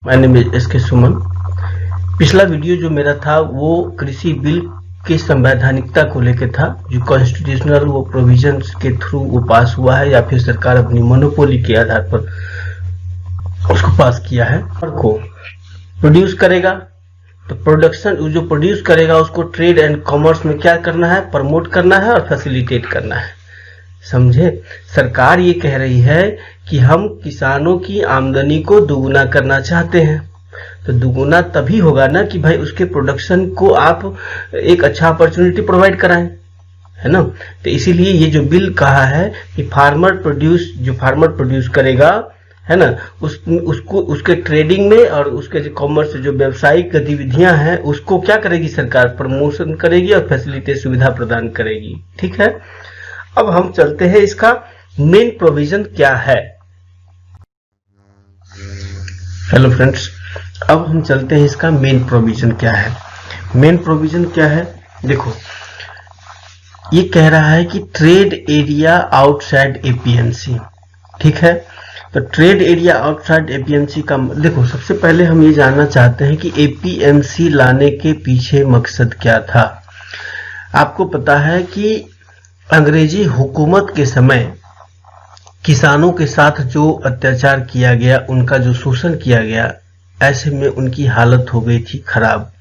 My name is S के सुमन। पिछला video जो मेरा था वो कृषि बिल के संवैधानिकता को लेकर था, जो कॉन्स्टिट्यूशनल वो प्रोविजंस के थ्रू वो पास हुआ है या फिर सरकार अपनी मोनोपोली के आधार पर उसको पास किया है। को प्रोड्यूस करेगा तो प्रोडक्शन जो प्रोड्यूस करेगा उसको ट्रेड एंड कॉमर्स में क्या करना है, प्रमोट करना है और फैसिलिटेट करना है। समझे? सरकार ये कह रही है कि हम किसानों की आमदनी को दुगुना करना चाहते हैं, तो दुगुना तभी होगा ना कि भाई उसके प्रोडक्शन को आप एक अच्छा अपॉर्चुनिटी प्रोवाइड कराएं, है ना। तो इसीलिए ये जो बिल कहा है कि फार्मर प्रोड्यूस करेगा, है ना, उसको उसके ट्रेडिंग में और उसके जो कॉमर्स जो व्यावसायिक गतिविधियां हैं उसको क्या करेगी सरकार, प्रमोशन करेगी और फैसिलिटी सुविधा प्रदान करेगी। ठीक है, अब हम चलते हैं इसका मेन प्रोविजन क्या है। हेलो फ्रेंड्स, अब हम चलते हैं इसका मेन प्रोविजन क्या है। मेन प्रोविजन क्या है, देखो ये कह रहा है कि ट्रेड एरिया आउटसाइड एपीएमसी। ठीक है, तो ट्रेड एरिया आउटसाइड एपीएमसी का देखो, सबसे पहले हम ये जानना चाहते हैं कि एपीएमसी लाने के पीछे मकसद क्या था। आपको पता है कि अंग्रेजी हुकूमत के समय किसानों के साथ जो अत्याचार किया गया, उनका जो शोषण किया गया, ऐसे में उनकी हालत हो गई थी खराब।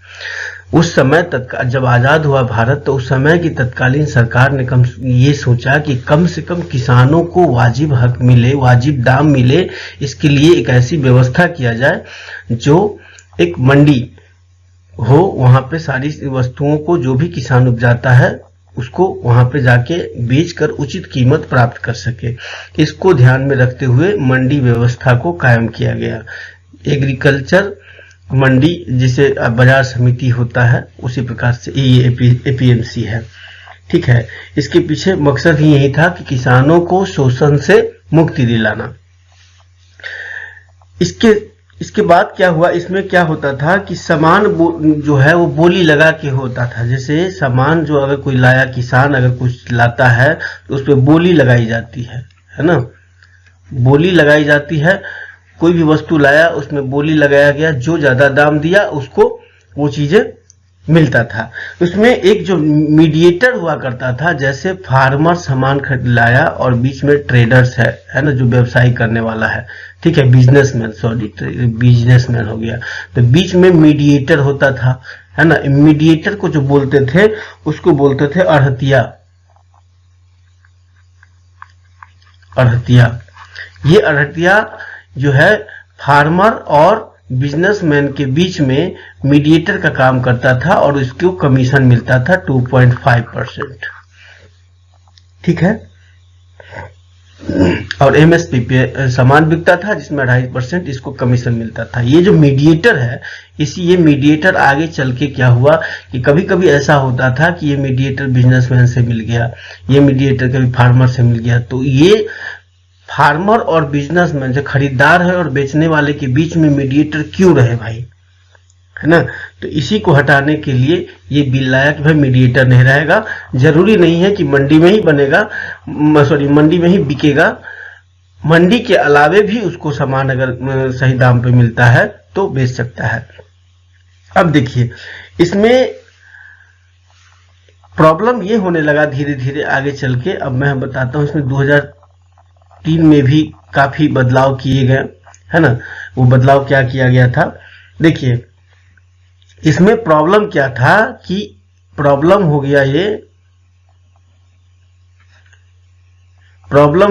उस समय जब आजाद हुआ भारत, तो उस समय की तत्कालीन सरकार ने ये सोचा कि कम से कम किसानों को वाजिब हक मिले, वाजिब दाम मिले, इसके लिए एक ऐसी व्यवस्था किया जाए जो एक मंडी हो, वहां पे सारी वस्तुओं को जो भी किसान उपजाता है उसको वहां पे जाके बेचकर उचित कीमत प्राप्त कर सके। इसको ध्यान में रखते हुए मंडी व्यवस्था को कायम किया गया। एग्रीकल्चर मंडी जिसे बाजार समिति होता है, उसी प्रकार से ये एपीएमसी है। ठीक है, इसके पीछे मकसद ही यही था कि किसानों को शोषण से मुक्ति दिलाना। इसके बाद क्या हुआ, इसमें क्या होता था कि सामान जो है वो बोली लगा के होता था। जैसे सामान जो अगर कोई लाया, किसान अगर कुछ लाता है तो उस पर बोली लगाई जाती है ना, बोली लगाई जाती है। कोई भी वस्तु लाया उसमें बोली लगाया गया, जो ज्यादा दाम दिया उसको वो चीजें मिलता था। उसमें एक जो मीडिएटर हुआ करता था, जैसे फार्मर सामान खरीद लाया और बीच में ट्रेडर्स है ना, जो व्यवसाय करने वाला है, ठीक है, बिजनेसमैन हो गया, तो बीच में मीडिएटर होता था, है ना। मीडिएटर को जो बोलते थे उसको बोलते थे अड़हतिया। ये अड़हतिया जो है फार्मर और बिजनेसमैन के बीच में मीडिएटर का काम करता था और उसको कमीशन मिलता था 2.5%। ठीक है, और एमएसपी पे सामान बिकता था जिसमें 2.5% इसको कमीशन मिलता था। ये जो मीडिएटर है, ये मीडिएटर आगे चल के क्या हुआ कि कभी कभी ऐसा होता था कि ये मीडिएटर बिजनेसमैन से मिल गया, ये मीडिएटर कभी फार्मर से मिल गया, तो ये फार्मर और बिजनेसमैन जो खरीदार है और बेचने वाले के बीच में मीडिएटर क्यों रहे भाई, है ना। तो इसी को हटाने के लिए ये बिल लाया कि भाई मीडिएटर नहीं रहेगा। जरूरी नहीं है कि मंडी में ही बनेगा, मंडी में ही बिकेगा, मंडी के अलावे भी उसको सामान अगर सही दाम पे मिलता है तो बेच सकता है। अब देखिए, इसमें प्रॉब्लम ये होने लगा धीरे धीरे आगे चल के। अब मैं बताता हूँ, इसमें 2003 में भी काफी बदलाव किए गए, है ना। वो बदलाव क्या किया गया था, देखिए इसमें प्रॉब्लम क्या था कि प्रॉब्लम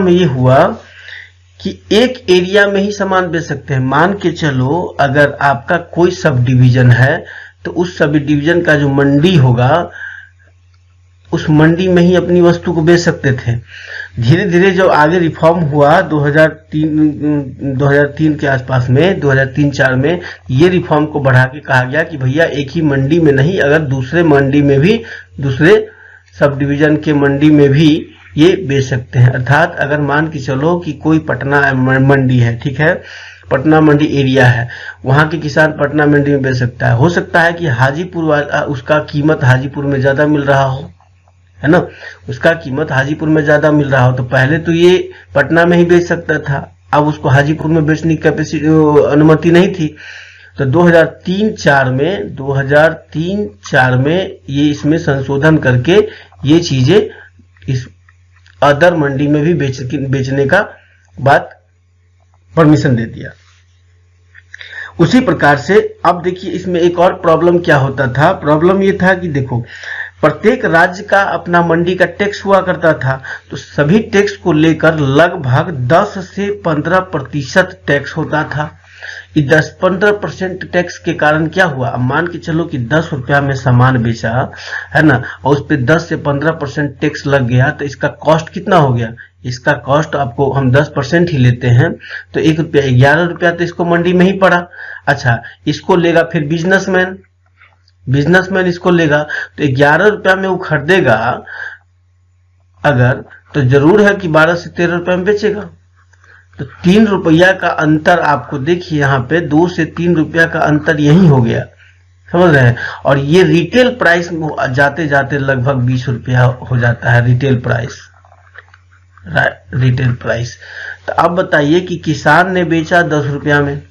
ये हुआ कि एक एरिया में ही सामान बेच सकते हैं। मान के चलो अगर आपका कोई सब डिवीजन है तो उस सब डिवीजन का जो मंडी होगा उस मंडी में ही अपनी वस्तु को बेच सकते थे। धीरे धीरे जो आगे रिफॉर्म हुआ 2003 के आसपास में, 2003-04 में, ये रिफॉर्म को बढ़ा के कहा गया कि भैया एक ही मंडी में नहीं, अगर दूसरे मंडी में भी, दूसरे सब डिवीजन के मंडी में भी ये बेच सकते हैं। अर्थात अगर मान के चलो कि कोई पटना मंडी है, ठीक है, पटना मंडी एरिया है, वहां के किसान पटना मंडी में बेच सकता है। हो सकता है कि हाजीपुर वाला, उसका कीमत हाजीपुर में ज्यादा मिल रहा हो, है ना, उसका कीमत हाजीपुर में ज्यादा मिल रहा हो, तो पहले तो ये पटना में ही बेच सकता था, अब उसको हाजीपुर में बेचने की कैपेसिटी अनुमति नहीं थी। तो 2003-4 में ये इसमें संशोधन करके ये चीजें इस अदर मंडी में भी बेचने का बात परमिशन दे दिया। उसी प्रकार से अब देखिए इसमें एक और प्रॉब्लम क्या होता था। प्रॉब्लम ये था कि देखो प्रत्येक राज्य का अपना मंडी का टैक्स हुआ करता था, तो सभी टैक्स को लेकर लगभग 10 से 15% टैक्स होता था। 10-15% टैक्स के कारण क्या हुआ, अब मान के चलो कि 10 रुपया में सामान बेचा है ना, और उस पर 10 से 15% टैक्स लग गया, तो इसका कॉस्ट कितना हो गया। इसका कॉस्ट आपको हम 10% ही लेते हैं तो 1 रुपया 11 रुपया तो इसको मंडी में ही पड़ा। अच्छा, इसको लेगा फिर बिजनेसमैन इसको लेगा, तो 11 रुपया में वो खरीदेगा अगर, तो जरूर है कि 12 से 13 रुपया में बेचेगा। तो 3 रुपया का अंतर आपको देखिए यहाँ पे 2 से 3 रुपया का अंतर यही हो गया, समझ रहे हैं। और ये रिटेल प्राइस जाते जाते लगभग 20 रुपया हो जाता है रिटेल प्राइस। तो अब बताइए कि किसान ने बेचा 10 रुपया में,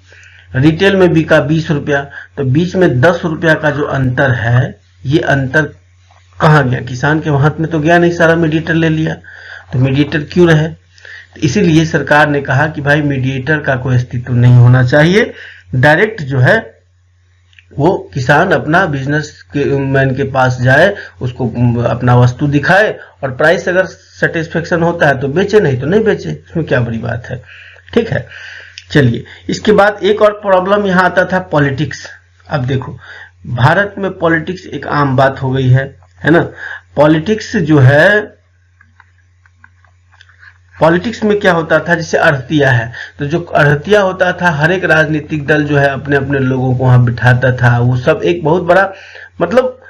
रिटेल में बिका 20 रुपया, तो बीच में 10 रुपया का जो अंतर है, ये अंतर कहाँ गया। किसान के हाथ में तो गया नहीं, सारा मीडिएटर ले लिया। तो मीडिएटर क्यों रहे, तो इसीलिए सरकार ने कहा कि भाई मीडिएटर का कोई अस्तित्व नहीं होना चाहिए। डायरेक्ट जो है वो किसान अपना बिजनेस के मैन के पास जाए, उसको अपना वस्तु दिखाए और प्राइस अगर सेटिस्फेक्शन होता है तो बेचे, नहीं तो नहीं बेचे, इसमें क्या बड़ी बात है। ठीक है, चलिए इसके बाद एक और प्रॉब्लम यहाँ आता था पॉलिटिक्स। अब देखो भारत में पॉलिटिक्स एक आम बात हो गई है ना। पॉलिटिक्स जो है, पॉलिटिक्स में क्या होता था, जैसे अड़तिया है, तो जो अड़तिया होता था हर एक राजनीतिक दल जो है अपने अपने लोगों को वहां बिठाता था। वो सब एक बहुत बड़ा, मतलब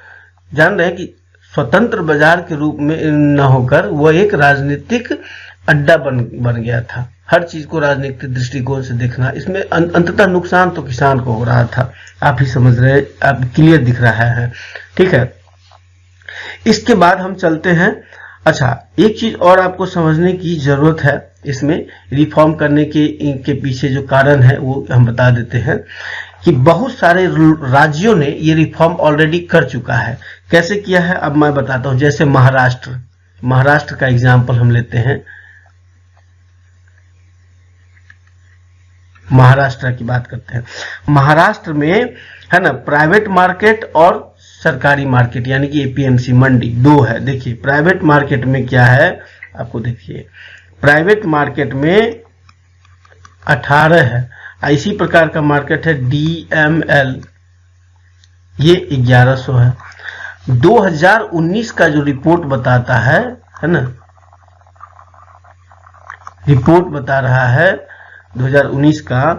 जान रहे हैं कि स्वतंत्र बाजार के रूप में न होकर वो एक राजनीतिक अड्डा बन गया था। हर चीज को राजनीतिक दृष्टिकोण से देखना, इसमें अंततः नुकसान तो किसान को हो रहा था। आप ही समझ रहे, आप क्लियर दिख रहा है। ठीक है, इसके बाद हम चलते हैं। अच्छा, एक चीज और आपको समझने की जरूरत है, इसमें रिफॉर्म करने के पीछे जो कारण है वो हम बता देते हैं कि बहुत सारे राज्यों ने ये रिफॉर्म ऑलरेडी कर चुका है। कैसे किया है अब मैं बताता हूं। जैसे महाराष्ट्र का एग्जाम्पल हम लेते हैं। महाराष्ट्र की बात करते हैं। महाराष्ट्र में है ना प्राइवेट मार्केट और सरकारी मार्केट यानी कि एपीएमसी मंडी दो है। देखिए प्राइवेट मार्केट में क्या है, आपको देखिए प्राइवेट मार्केट में 18 है। इसी प्रकार का मार्केट है डीएमएल, ये 1100 है। 2019 का जो रिपोर्ट बताता है ना, रिपोर्ट बता रहा है 2019 का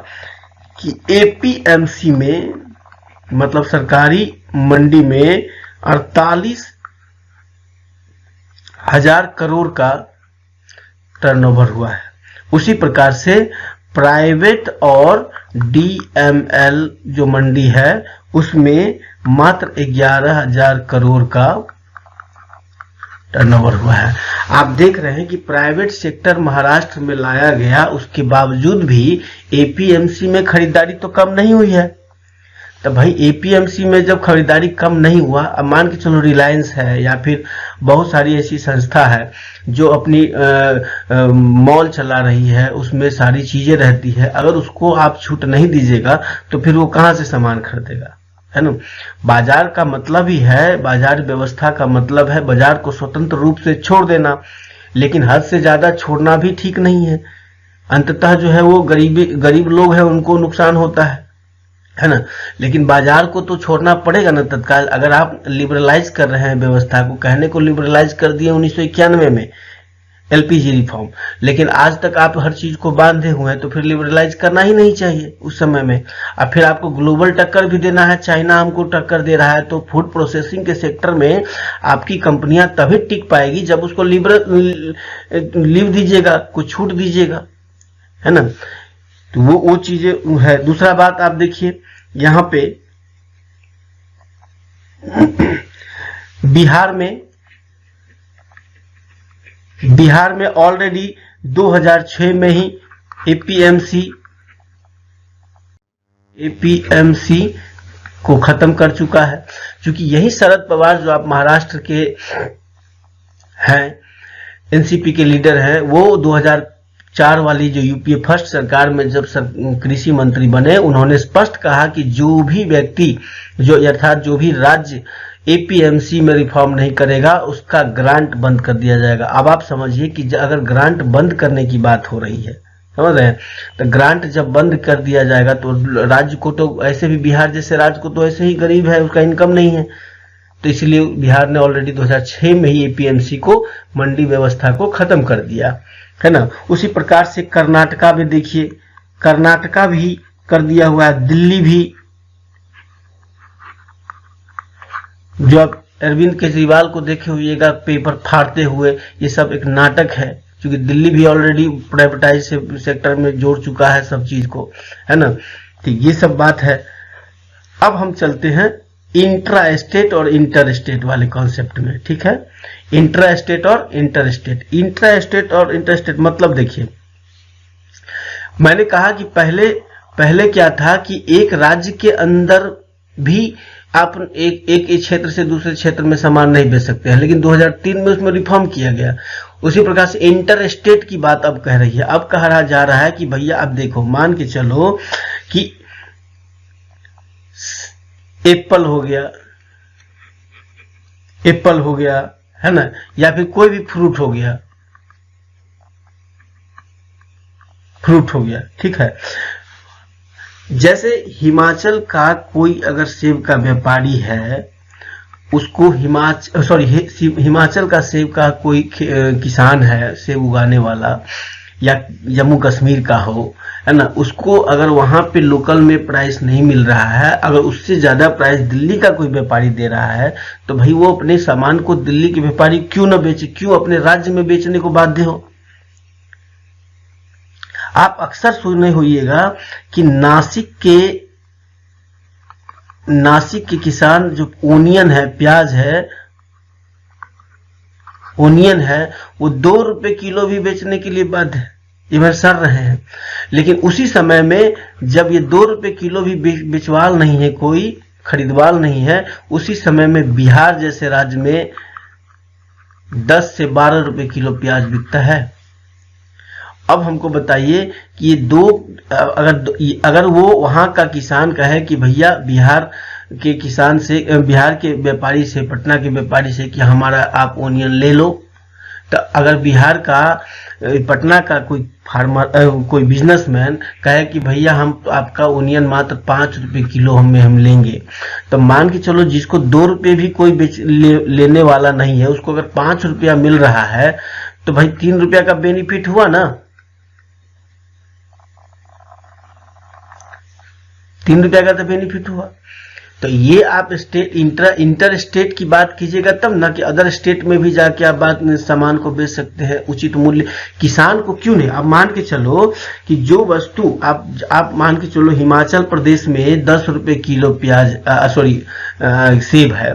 कि एपीएमसी में मतलब सरकारी मंडी में 48,000 करोड़ का टर्नओवर हुआ है। उसी प्रकार से प्राइवेट और डीएमएल जो मंडी है उसमें मात्र 11,000 करोड़ का टर्नओवर हुआ है। आप देख रहे हैं कि प्राइवेट सेक्टर महाराष्ट्र में लाया गया, उसके बावजूद भी एपीएमसी में खरीदारी तो कम नहीं हुई है। तो भाई एपीएमसी में जब खरीदारी कम नहीं हुआ, अब मान के चलो रिलायंस है या फिर बहुत सारी ऐसी संस्था है जो अपनी मॉल चला रही है, उसमें सारी चीजें रहती है, अगर उसको आप छूट नहीं दीजिएगा तो फिर वो कहाँ से सामान खरीदेगा, है ना। बाजार का मतलब ही है, बाजार व्यवस्था का मतलब है बाजार को स्वतंत्र रूप से छोड़ देना, लेकिन हद से ज्यादा छोड़ना भी ठीक नहीं है। अंततः जो है वो गरीब लोग हैं, उनको नुकसान होता है ना। लेकिन बाजार को तो छोड़ना पड़ेगा ना तत्काल। अगर आप लिबरलाइज कर रहे हैं व्यवस्था को, कहने को लिबरलाइज कर दिए 1991 में एलपीजी रिफॉर्म, लेकिन आज तक आप हर चीज को बांधे हुए हैं, तो फिर लिबरलाइज करना ही नहीं चाहिए उस समय में। अब फिर आपको ग्लोबल टक्कर भी देना है, चाइना हमको टक्कर दे रहा है, तो फूड प्रोसेसिंग के सेक्टर में आपकी कंपनियां तभी टिक पाएगी जब उसको लीव दीजिएगा, कुछ छूट दीजिएगा, है ना। तो वो चीजें है। दूसरा बात आप देखिए यहां पे बिहार में ऑलरेडी 2006 में ही एपीएमसी को खत्म कर चुका है, क्योंकि यही शरद पवार जो आप महाराष्ट्र के हैं, एनसीपी के लीडर हैं, वो 2004 वाली जो यूपीए फर्स्ट सरकार में जब कृषि मंत्री बने, उन्होंने स्पष्ट कहा कि जो भी व्यक्ति अर्थात जो भी राज्य एपीएमसी में रिफॉर्म नहीं करेगा उसका ग्रांट बंद कर दिया जाएगा। अब आप समझिए कि अगर ग्रांट बंद करने की बात हो रही है, समझ रहे हैं, तो ग्रांट जब बंद कर दिया जाएगा तो राज्य को तो ऐसे भी, बिहार जैसे राज्य को तो ऐसे ही गरीब है, उसका इनकम नहीं है, तो इसलिए बिहार ने ऑलरेडी 2006 में ही एपीएमसी को, मंडी व्यवस्था को खत्म कर दिया है ना। उसी प्रकार से कर्नाटका भी देखिए, कर्नाटका भी कर दिया हुआ है, दिल्ली भी, जो आप अरविंद केजरीवाल को देखे होइएगा पेपर फाड़ते हुए, ये सब एक नाटक है, क्योंकि दिल्ली भी ऑलरेडी प्राइवेटाइज सेक्टर में जोड़ चुका है सब चीज को, है ना। तो ये सब बात है। अब हम चलते हैं इंट्रा स्टेट और इंटर स्टेट वाले कॉन्सेप्ट में, ठीक है। इंट्रा स्टेट और इंटर स्टेट, इंट्रा स्टेट और इंटर स्टेट मतलब देखिए, मैंने कहा कि पहले क्या था कि एक राज्य के अंदर भी आप एक क्षेत्र से दूसरे क्षेत्र में सामान नहीं बेच सकते हैं, लेकिन 2003 में उसमें रिफॉर्म किया गया। उसी प्रकार से इंटर स्टेट की बात अब कह रही है, अब कहा जा रहा है कि भैया अब देखो, मान के चलो कि एप्पल हो गया है ना, या फिर कोई भी फ्रूट हो गया, ठीक है। जैसे हिमाचल का कोई अगर सेब का व्यापारी है, उसको हिमाचल का सेब का कोई किसान है, सेब उगाने वाला, या जम्मू कश्मीर का हो, है ना, उसको अगर वहां पे लोकल में प्राइस नहीं मिल रहा है, अगर उससे ज्यादा प्राइस दिल्ली का कोई व्यापारी दे रहा है, तो भाई वो अपने सामान को दिल्ली के व्यापारी क्यों न बेचे, क्यों अपने राज्य में बेचने को बाध्य हो। आप अक्सर सुने होइएगा कि नासिक के किसान जो ओनियन है, प्याज है, ओनियन है, वो 2 रुपए किलो भी बेचने के लिए बाध्य है, इधर सर रहे हैं। लेकिन उसी समय में जब ये 2 रुपए किलो भी बिचवाल नहीं है, कोई खरीदवाल नहीं है, उसी समय में बिहार जैसे राज्य में 10 से 12 रुपए किलो प्याज बिकता है। अब हमको बताइए कि ये अगर वो वहां का किसान कहे कि भैया बिहार के किसान से, बिहार के व्यापारी से, पटना के व्यापारी से कि हमारा आप ओनियन ले लो, तो अगर बिहार का, पटना का कोई फार्मर, कोई बिजनेसमैन कहे कि भैया हम आपका ओनियन मात्र 5 रुपए किलो हम लेंगे, तो मान के चलो जिसको 2 रुपए भी कोई लेने वाला नहीं है, उसको अगर 5 रुपया मिल रहा है, तो भाई 3 रुपया का बेनिफिट हुआ ना, 3 रुपया का तो बेनिफिट हुआ। तो ये आप स्टेट इंटर स्टेट की बात कीजिएगा तब ना, कि अदर स्टेट में भी जाके आप सामान को बेच सकते हैं उचित मूल्य, किसान को क्यों नहीं। अब मान के चलो कि जो वस्तु आप मान के चलो हिमाचल प्रदेश में 10 रुपए किलो प्याज सेब है,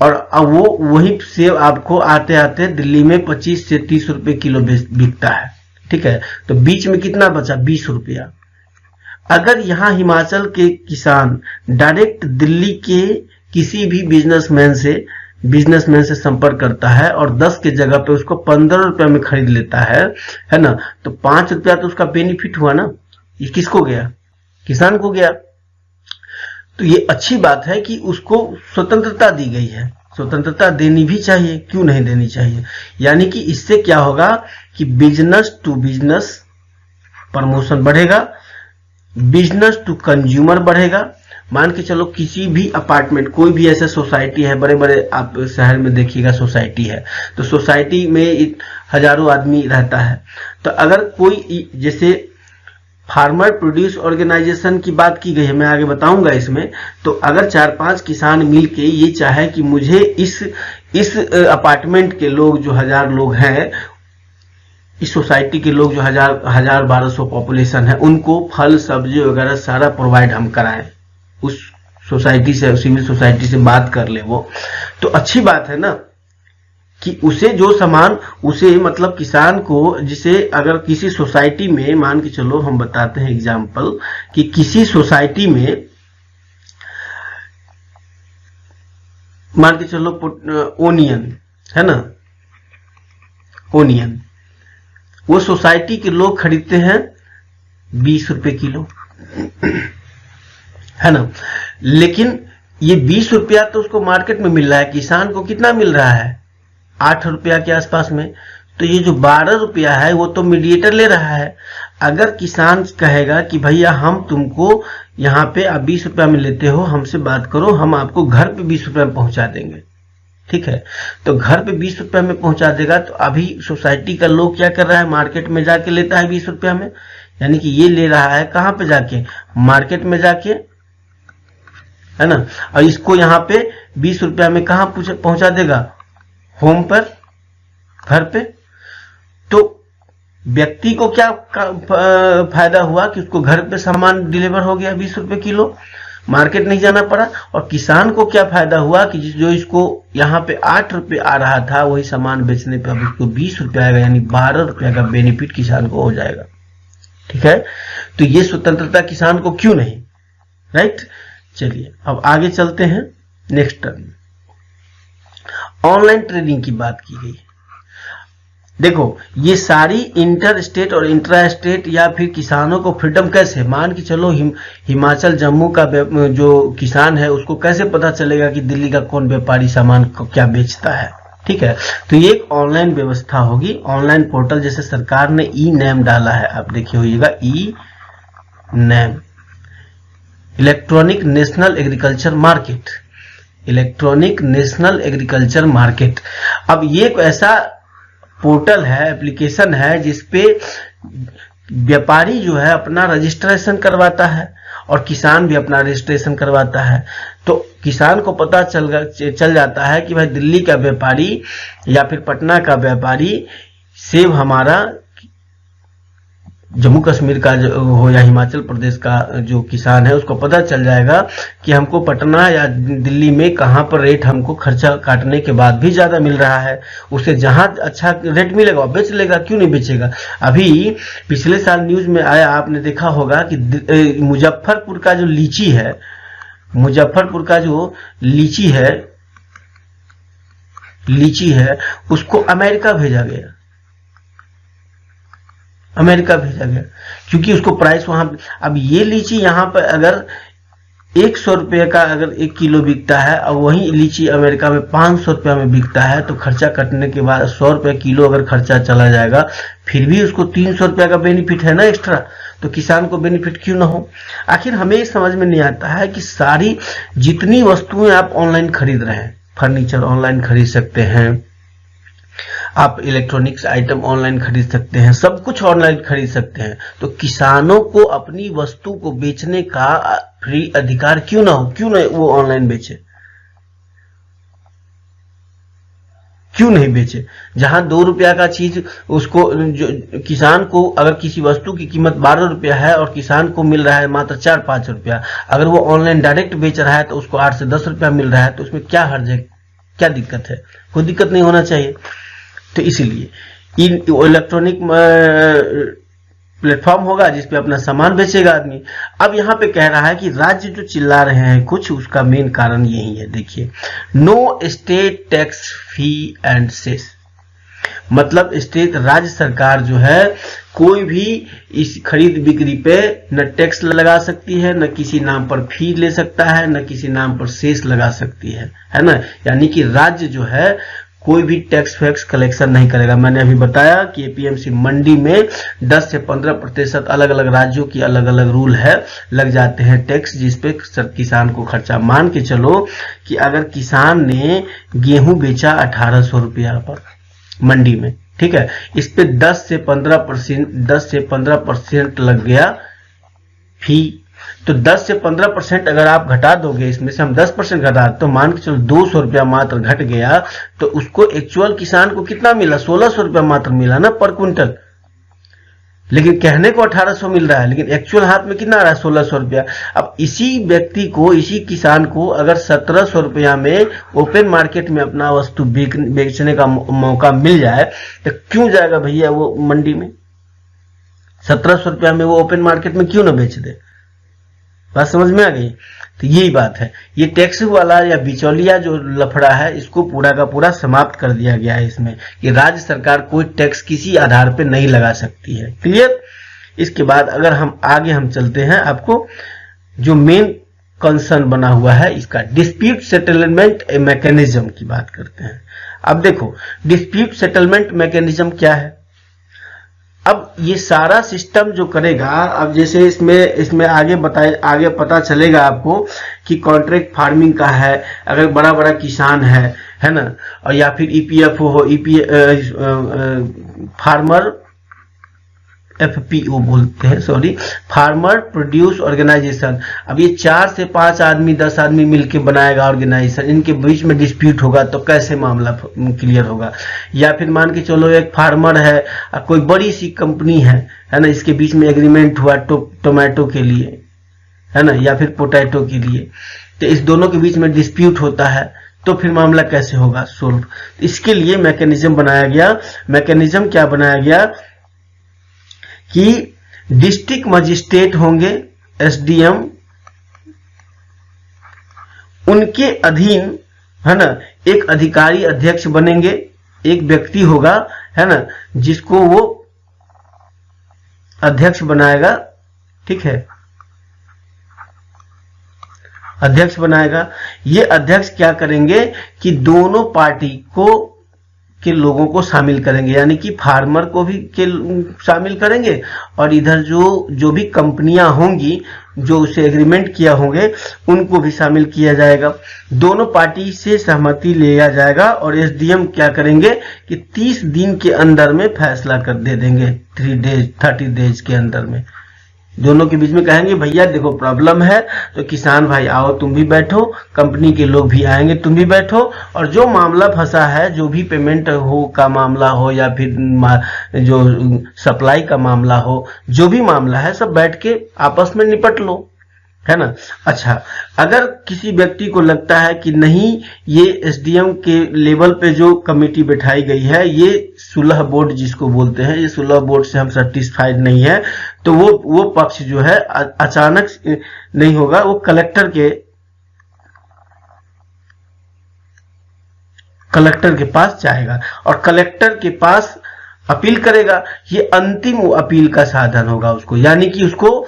और अब वही सेब आपको आते आते दिल्ली में 25 से 30 रुपए किलो बिकता है, ठीक है। तो बीच में कितना बचा, 20 रुपया। अगर यहाँ हिमाचल के किसान डायरेक्ट दिल्ली के किसी भी बिजनेसमैन से संपर्क करता है और 10 के जगह पे उसको 15 रुपया में खरीद लेता है ना, तो 5 रुपया तो उसका बेनिफिट हुआ ना। ये किसको गया, किसान को गया। तो ये अच्छी बात है कि उसको स्वतंत्रता दी गई है, स्वतंत्रता देनी भी चाहिए, क्यों नहीं देनी चाहिए। यानी कि इससे क्या होगा कि बिजनेस टू बिजनेस प्रमोशन बढ़ेगा, बिजनेस टू कंज्यूमर बढ़ेगा। मान के चलो किसी भी अपार्टमेंट, कोई भी ऐसा सोसाइटी है, बड़े बड़े आप शहर में देखिएगा सोसाइटी है, तो सोसाइटी में हजारों आदमी रहता है। तो अगर कोई, जैसे फार्मर प्रोड्यूस ऑर्गेनाइजेशन की बात की गई है, मैं आगे बताऊंगा इसमें, तो अगर 4-5 किसान मिलके ये चाहे कि मुझे इस अपार्टमेंट के लोग जो 1000 लोग हैं, इस सोसाइटी के लोग जो 1000-1200 पॉपुलेशन है, उनको फल सब्जी वगैरह सारा प्रोवाइड हम कराएं, उस सोसाइटी से, सिविल सोसाइटी से बात कर ले वो, तो अच्छी बात है ना कि उसे जो सामान उसे मतलब किसान को, जिसे अगर किसी सोसाइटी में मान के चलो, हम बताते हैं एग्जाम्पल कि किसी सोसाइटी में मान के चलो ओनियन है ना, ओनियन वो सोसाइटी के लोग खरीदते हैं 20 रुपए किलो है ना, लेकिन ये 20 रुपया तो उसको मार्केट में मिल रहा है, किसान को कितना मिल रहा है 8 रुपया के आसपास में। तो ये जो 12 रुपया है वो तो मीडिएटर ले रहा है। अगर किसान कहेगा कि भैया हम तुमको यहाँ पे आप 20 रुपया में लेते हो, हमसे बात करो, हम आपको घर पे 20 रुपया में पहुंचा देंगे, ठीक है, तो घर पे 20 रुपया में पहुंचा देगा। तो अभी सोसाइटी का लोग क्या कर रहा है, मार्केट में जाके लेता है 20 रुपया में, यानी कि ये ले रहा है कहां पे जाके, मार्केट में जाके, है ना, और इसको यहाँ पे 20 रुपया में कहां पहुंचा देगा, होम पर, घर पे। तो व्यक्ति को क्या फायदा हुआ कि उसको घर पे सामान डिलीवर हो गया 20 रुपए किलो, मार्केट नहीं जाना पड़ा। और किसान को क्या फायदा हुआ कि जो इसको यहाँ पे 8 रुपए आ रहा था, वही सामान बेचने पे अब इसको 20 रुपए आएगा, यानी 12 रुपया का बेनिफिट किसान को हो जाएगा, ठीक है। तो ये स्वतंत्रता किसान को क्यों नहीं, राइट। चलिए अब आगे चलते हैं नेक्स्ट टर्म। ऑनलाइन ट्रेडिंग की बात की गई। देखो ये सारी इंटर स्टेट और इंट्रा स्टेट या फिर किसानों को फ्रीडम कैसे, मान के चलो हिमाचल जम्मू का जो किसान है उसको कैसे पता चलेगा कि दिल्ली का कौन व्यापारी सामान को क्या बेचता है, ठीक है। तो ये एक ऑनलाइन व्यवस्था होगी, ऑनलाइन पोर्टल, जैसे सरकार ने ई नैम डाला है, आप देखिए होइएगा e NAM, electronic national agriculture market, electronic national agriculture market. अब ये एक ऐसा पोर्टल है, एप्लीकेशन है, जिसपे व्यापारी जो है अपना रजिस्ट्रेशन करवाता है और किसान भी अपना रजिस्ट्रेशन करवाता है। तो किसान को पता चल जाता है कि भाई दिल्ली का व्यापारी या फिर पटना का व्यापारी सेब हमारा, जम्मू कश्मीर का जो हो या हिमाचल प्रदेश का जो किसान है उसको पता चल जाएगा कि हमको पटना या दिल्ली में कहाँ पर रेट हमको खर्चा काटने के बाद भी ज्यादा मिल रहा है, उसे जहां अच्छा रेट मिलेगा बेच लेगा, क्यों नहीं बेचेगा। अभी पिछले साल न्यूज में आया, आपने देखा होगा कि मुजफ्फरपुर का जो लीची है, मुजफ्फरपुर का जो लीची है उसको अमेरिका भेजा गया, अमेरिका भेजा गया, क्योंकि उसको प्राइस वहां। अब ये लीची यहाँ पर अगर 100 रुपये का अगर 1 किलो बिकता है और वही लीची अमेरिका में 500 रुपया में बिकता है, तो खर्चा कटने के बाद 100 रुपये किलो अगर खर्चा चला जाएगा, फिर भी उसको 300 रुपया का बेनिफिट है ना एक्स्ट्रा, तो किसान को बेनिफिट क्यों ना हो। आखिर हमें समझ में नहीं आता है कि सारी जितनी वस्तुएं आप ऑनलाइन खरीद रहे हैं, फर्नीचर ऑनलाइन खरीद सकते हैं आप, इलेक्ट्रॉनिक्स आइटम ऑनलाइन खरीद सकते हैं, सब कुछ ऑनलाइन खरीद सकते हैं, तो किसानों को अपनी वस्तु को बेचने का फ्री अधिकार क्यों ना हो, क्यों नहीं वो ऑनलाइन बेचे, क्यों नहीं बेचे। जहां 2 रुपया का चीज उसको, जो किसान को अगर किसी वस्तु की कीमत 12 रुपया है और किसान को मिल रहा है मात्र 4-5 रुपया, अगर वो ऑनलाइन डायरेक्ट बेच रहा है तो उसको 8 से 10 रुपया मिल रहा है, तो उसमें क्या हर्ज है, क्या दिक्कत है, कोई दिक्कत नहीं होना चाहिए। तो इसीलिए इलेक्ट्रॉनिक प्लेटफॉर्म होगा जिसपे अपना सामान बेचेगा आदमी। अब यहाँ पे कह रहा है कि राज्य जो चिल्ला रहे हैं कुछ, उसका मेन कारण यही है। देखिए, no state tax fee and cess, मतलब स्टेट राज्य सरकार जो है कोई भी इस खरीद बिक्री पे न टैक्स लगा सकती है, न किसी नाम पर फी ले सकता है, न किसी नाम पर सेस लगा सकती है ना। यानी कि राज्य जो है कोई भी टैक्स फैक्स कलेक्शन नहीं करेगा। मैंने अभी बताया कि एपीएमसी मंडी में 10 से 15% अलग अलग राज्यों की अलग अलग रूल है, लग जाते हैं टैक्स, जिसपे किसान को खर्चा। मान के चलो कि अगर किसान ने गेहूं बेचा 1800 रुपया पर मंडी में, ठीक है, इस पे 10 से 15% लग गया फी। तो 10 से 15% अगर आप घटा दोगे, इसमें से हम 10% घटा, तो मान के चलो 200 रुपया मात्र घट गया, तो उसको एक्चुअल किसान को कितना मिला, 1600 रुपया मात्र मिला ना पर क्विंटल। लेकिन कहने को 1800 मिल रहा है, लेकिन एक्चुअल हाथ में कितना आ रहा है? 1600 रुपया। अब इसी व्यक्ति को, इसी किसान को अगर 1700 रुपया में ओपन मार्केट में अपना वस्तु बेचने का मौका मिल जाए तो क्यों जाएगा भैया वो मंडी में? 1700 रुपया में वो ओपन मार्केट में क्यों ना बेच दे? बात समझ में आ गई? तो यही बात है, ये टैक्स वाला या बिचौलिया जो लफड़ा है इसको पूरा का पूरा समाप्त कर दिया गया है इसमें, कि राज्य सरकार कोई टैक्स किसी आधार पे नहीं लगा सकती है। क्लियर? इसके बाद अगर हम आगे चलते हैं, आपको जो मेन कंसर्न बना हुआ है इसका डिस्प्यूट सेटलमेंट मैकेनिज्म की बात करते हैं। अब देखो डिस्प्यूट सेटलमेंट मैकेनिज्म क्या है। अब ये सारा सिस्टम जो करेगा, अब जैसे इसमें आगे पता चलेगा आपको कि कॉन्ट्रैक्ट फार्मिंग का है, अगर बड़ा बड़ा किसान है ना, और या फिर ईपीएफओ हो, फार्मर एफपीओ बोलते हैं, सॉरी, फार्मर प्रोड्यूस ऑर्गेनाइजेशन। अब ये 4 से 5 आदमी 10 आदमी मिलके बनाएगा ऑर्गेनाइजेशन, इनके बीच में डिस्प्यूट होगा तो कैसे मामला क्लियर होगा? या फिर मान के चलो एक फार्मर है, कोई बड़ी सी कंपनी है ना, इसके बीच में एग्रीमेंट हुआ टोमेटो के लिए, है ना, या फिर पोटैटो के लिए, तो इस दोनों के बीच में डिस्प्यूट होता है तो फिर मामला कैसे होगा सोल्व? इसके लिए मैकेनिज्म बनाया गया। मैकेनिज्म क्या बनाया गया कि डिस्ट्रिक्ट मजिस्ट्रेट होंगे, एसडीएम, उनके अधीन, है ना, एक अधिकारी अध्यक्ष बनेंगे, एक व्यक्ति होगा, है ना, जिसको वो अध्यक्ष बनाएगा। ठीक है, अध्यक्ष बनाएगा। ये अध्यक्ष क्या करेंगे कि दोनों पार्टी के लोगों को शामिल करेंगे, यानी कि फार्मर को भी शामिल करेंगे और इधर जो भी कंपनियां होंगी जो उसे एग्रीमेंट किया होंगे उनको भी शामिल किया जाएगा। दोनों पार्टी से सहमति लिया जाएगा और एसडीएम क्या करेंगे कि 30 दिन के अंदर में फैसला कर दे देंगे, 30 डेज के अंदर में। दोनों के बीच में कहेंगे भैया देखो प्रॉब्लम है, तो किसान भाई आओ तुम भी बैठो, कंपनी के लोग भी आएंगे तुम भी बैठो, और जो मामला फंसा है, जो भी पेमेंट हो का मामला हो या फिर जो सप्लाई का मामला हो, जो भी मामला है सब बैठ के आपस में निपट लो, है ना। अच्छा, अगर किसी व्यक्ति को लगता है कि नहीं ये एसडीएम के लेवल पे जो कमेटी बैठाई गई है, ये सुलह बोर्ड जिसको बोलते हैं, ये सुलह बोर्ड से हम सेटिस्फाइड नहीं है, तो वो पक्ष जो है अचानक नहीं होगा, वो कलेक्टर के पास जाएगा और कलेक्टर के पास अपील करेगा। ये अंतिम अपील का साधन होगा उसको, यानी कि उसको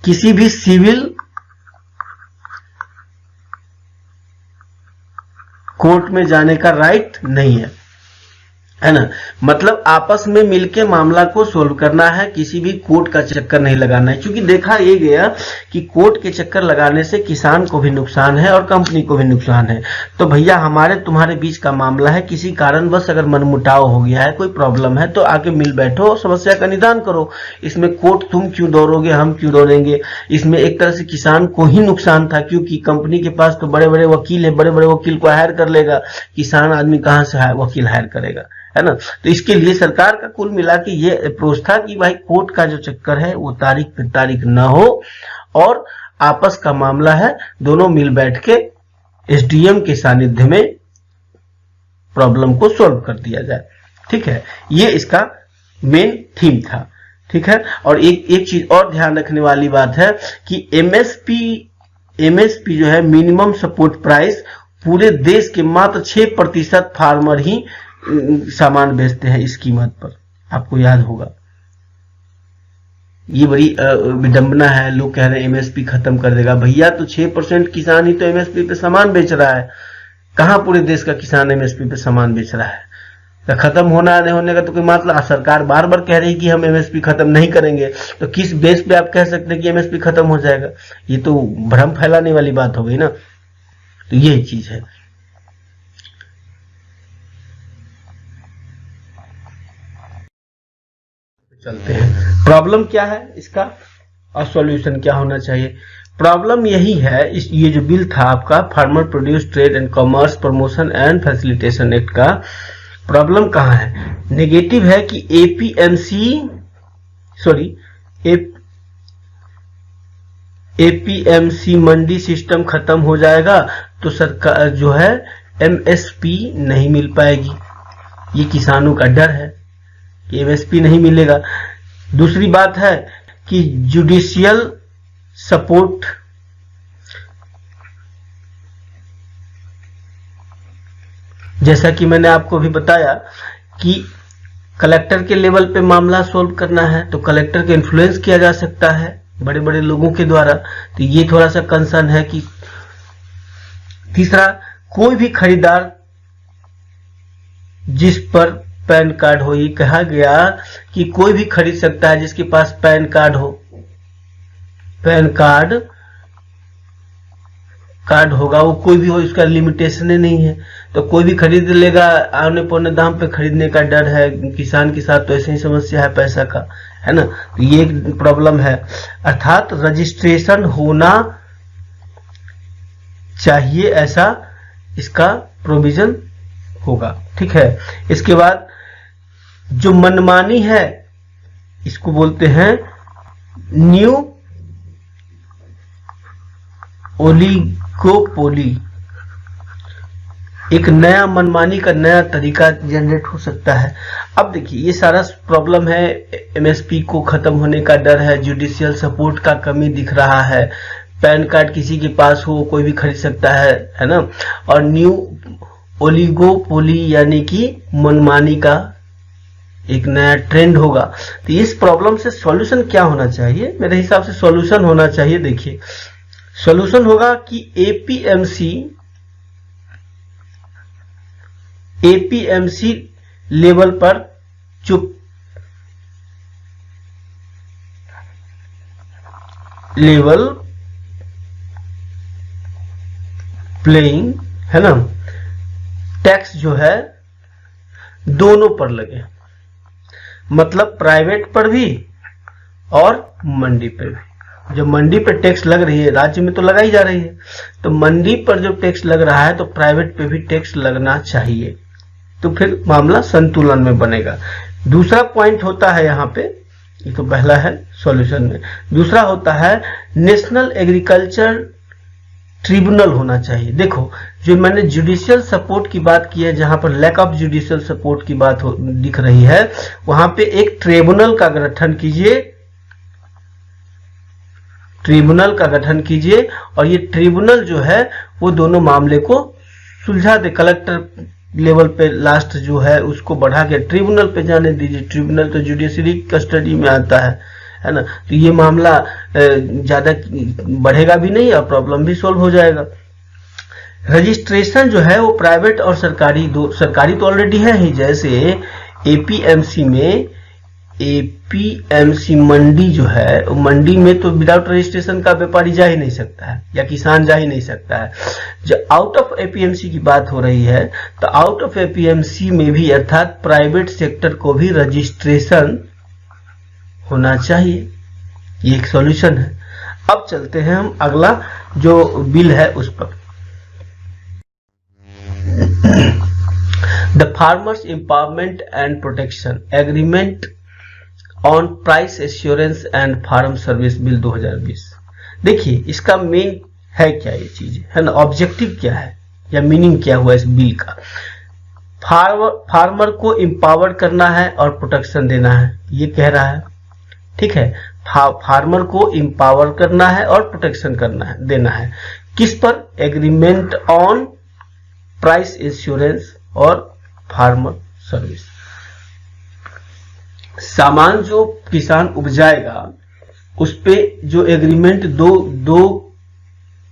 किसी भी सिविल कोर्ट में जाने का राइट नहीं है ना। मतलब आपस में मिलके मामला को सोल्व करना है, किसी भी कोर्ट का चक्कर नहीं लगाना है, क्योंकि देखा ये गया कि कोर्ट के चक्कर लगाने से किसान को भी नुकसान है और कंपनी को भी नुकसान है। तो भैया हमारे तुम्हारे बीच का मामला है, किसी कारणवश अगर मनमुटाव हो गया है, कोई प्रॉब्लम है, तो आके मिल बैठो, समस्या का निदान करो। इसमें कोर्ट तुम क्यों दौड़ोगे, हम क्यों दौड़ेंगे? इसमें एक तरह से किसान को ही नुकसान था, क्योंकि कंपनी के पास तो बड़े बड़े वकील है, बड़े बड़े वकील को हायर कर लेगा, किसान आदमी कहां से वकील हायर करेगा, है ना। तो इसके लिए सरकार का कुल मिला के ये अप्रोच था कि भाई कोर्ट का जो चक्कर है वो तारीख पे तारीख न हो और आपस का मामला है, दोनों मिल बैठ के एसडीएम के सानिध्य में प्रॉब्लम को सॉल्व कर दिया जाए। ठीक है, ये इसका मेन थीम था। ठीक है, और एक चीज और ध्यान रखने वाली बात है कि एमएसपी जो है, मिनिमम सपोर्ट प्राइस, पूरे देश के मात्र 6% फार्मर ही सामान बेचते हैं इस कीमत पर, आपको याद होगा। ये बड़ी विडंबना है, लोग कह रहे हैं एमएसपी खत्म कर देगा। भैया तो 6% किसान ही तो एमएसपी पे सामान बेच रहा है, कहां पूरे देश का किसान एमएसपी पे सामान बेच रहा है? तो खत्म होना नहीं होने का तो कोई मतलब, सरकार बार बार कह रही कि हम एमएसपी खत्म नहीं करेंगे, तो किस बेस पे आप कह सकते हैं कि एमएसपी खत्म हो जाएगा? ये तो भ्रम फैलाने वाली बात हो गई ना। तो यही चीज है। चलते हैं, प्रॉब्लम क्या है इसका और सॉल्यूशन क्या होना चाहिए। प्रॉब्लम यही है, ये जो बिल था आपका farmer produce trade and commerce promotion and facilitation act का, प्रॉब्लम कहाँ है? नेगेटिव है कि एपीएमसी मंडी सिस्टम खत्म हो जाएगा तो सरकार जो है एमएसपी नहीं मिल पाएगी। ये किसानों का डर है कि एमएसपी नहीं मिलेगा। दूसरी बात है कि जुडिशियल सपोर्ट, जैसा कि मैंने आपको भी बताया कि कलेक्टर के लेवल पे मामला सॉल्व करना है तो कलेक्टर के इन्फ्लुएंस किया जा सकता है बड़े बड़े लोगों के द्वारा, तो ये थोड़ा सा कंसर्न है कि तीसरा, कोई भी खरीदार जिस पर पैन कार्ड हो, ये कहा गया कि कोई भी खरीद सकता है जिसके पास पैन कार्ड हो, पैन कार्ड होगा, वो कोई भी हो, इसका लिमिटेशन नहीं है, तो कोई भी खरीद लेगा। आने पौने दाम पे खरीदने का डर है किसान के साथ, तो ऐसे ही समस्या है पैसा का, है ना, तो ये एक प्रॉब्लम है। अर्थात रजिस्ट्रेशन होना चाहिए, ऐसा इसका प्रोविजन होगा, ठीक है। इसके बाद जो मनमानी है इसको बोलते हैं न्यू ओलिगोपोली, एक नया मनमानी का नया तरीका जनरेट हो सकता है। अब देखिए ये सारा प्रॉब्लम है, एमएसपी को खत्म होने का डर है, जुडिशियल सपोर्ट का कमी दिख रहा है, पैन कार्ड किसी के पास हो कोई भी खरीद सकता है ना, और न्यू ओलिगोपोली यानी कि मनमानी का एक नया ट्रेंड होगा। तो इस प्रॉब्लम से सॉल्यूशन क्या होना चाहिए? मेरे हिसाब से सॉल्यूशन होना चाहिए, देखिए सॉल्यूशन होगा कि एपीएमसी लेवल पर जो लेवल प्लेइंग है ना, टैक्स जो है दोनों पर लगे, मतलब प्राइवेट पर भी और मंडी पे भी। जब मंडी पे टैक्स लग रही है, राज्य में तो लगाई जा रही है, तो मंडी पर जो टैक्स लग रहा है तो प्राइवेट पे भी टैक्स लगना चाहिए, तो फिर मामला संतुलन में बनेगा। दूसरा पॉइंट होता है यहाँ पे, ये तो पहला है सॉल्यूशन में, दूसरा होता है नेशनल एग्रीकल्चर ट्रिब्यूनल होना चाहिए। देखो जो मैंने जुडिशियल सपोर्ट की बात की है, जहां पर लैक ऑफ जुडिशियल सपोर्ट की बात दिख रही है, वहां पे एक ट्रिब्यूनल का गठन कीजिए, ट्रिब्यूनल का गठन कीजिए, और ये ट्रिब्यूनल जो है वो दोनों मामले को सुलझा दे। कलेक्टर लेवल पे लास्ट जो है उसको बढ़ा के ट्रिब्यूनल पे जाने दीजिए, ट्रिब्यूनल तो जुडिशरी कस्टडी में आता है ना, तो ये मामला ज्यादा बढ़ेगा भी नहीं और प्रॉब्लम भी सॉल्व हो जाएगा। रजिस्ट्रेशन जो है वो प्राइवेट और सरकारी तो ऑलरेडी है ही, जैसे एपीएमसी में एपीएमसी मंडी जो है, मंडी में तो विदाउट रजिस्ट्रेशन का व्यापारी जा ही नहीं सकता है या किसान जा ही नहीं सकता है। जो आउट ऑफ एपीएमसी की बात हो रही है, तो आउट ऑफ एपीएमसी में भी अर्थात प्राइवेट सेक्टर को भी रजिस्ट्रेशन होना चाहिए, ये एक सॉल्यूशन है। अब चलते हैं हम अगला जो बिल है उस पर। The farmers empowerment and protection agreement on price assurance and farm service bill 2020। देखिए इसका मेन है क्या, ये चीज है ना, ऑब्जेक्टिव क्या है या मीनिंग क्या हुआ इस बिल का। फार्मर को एम्पावर करना है और प्रोटेक्शन देना है, ये कह रहा है, ठीक है। फार्मर को एम्पावर करना है और प्रोटेक्शन देना है, किस पर? एग्रीमेंट ऑन प्राइस इंश्योरेंस और फार्मर सर्विस। सामान जो किसान उपजाएगा उस पे जो एग्रीमेंट दो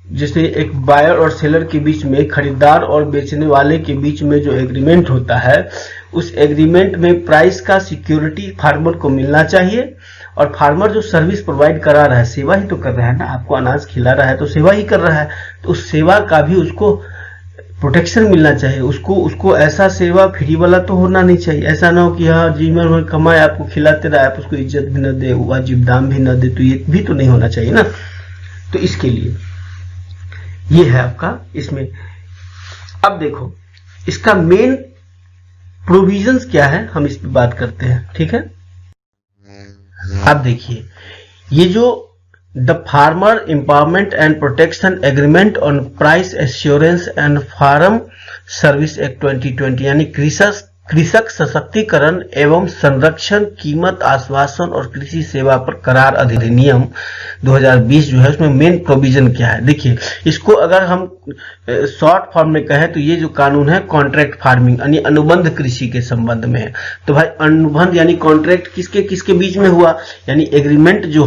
जैसे एक बायर और सेलर के बीच में, खरीदार और बेचने वाले के बीच में जो एग्रीमेंट होता है, उस एग्रीमेंट में प्राइस का सिक्योरिटी फार्मर को मिलना चाहिए, और फार्मर जो सर्विस प्रोवाइड करा रहा है, सेवा ही तो कर रहा है ना, आपको अनाज खिला रहा है तो सेवा ही कर रहा है, तो उस सेवा का भी उसको प्रोटेक्शन मिलना चाहिए। उसको ऐसा सेवा फ्री वाला तो होना नहीं चाहिए, ऐसा ना हो कि हाँ जीवन भर कमाए आपको खिलाते रहे, आप उसको इज्जत भी न दे, वाजिब दाम भी न दे, तो ये भी तो नहीं होना चाहिए ना। तो इसके लिए ये है आपका इसमें। अब देखो इसका मेन प्रोविजंस क्या है हम इस पे बात करते हैं, ठीक है। अब देखिए ये जो the farmer empowerment and protection agreement on price assurance and farm service act 2020 यानी कृषक सशक्तिकरण एवं संरक्षण कीमत आश्वासन और कृषि सेवा पर करार अधिनियम 2020 जो है उसमें मेन प्रोविजन क्या है। देखिए इसको अगर हम शॉर्ट फॉर्म में कहें तो ये जो कानून है कॉन्ट्रैक्ट फार्मिंग यानी अनुबंध कृषि के संबंध में है। तो भाई अनुबंध यानी कॉन्ट्रैक्ट किसके किसके बीच में हुआ, यानी एग्रीमेंट जो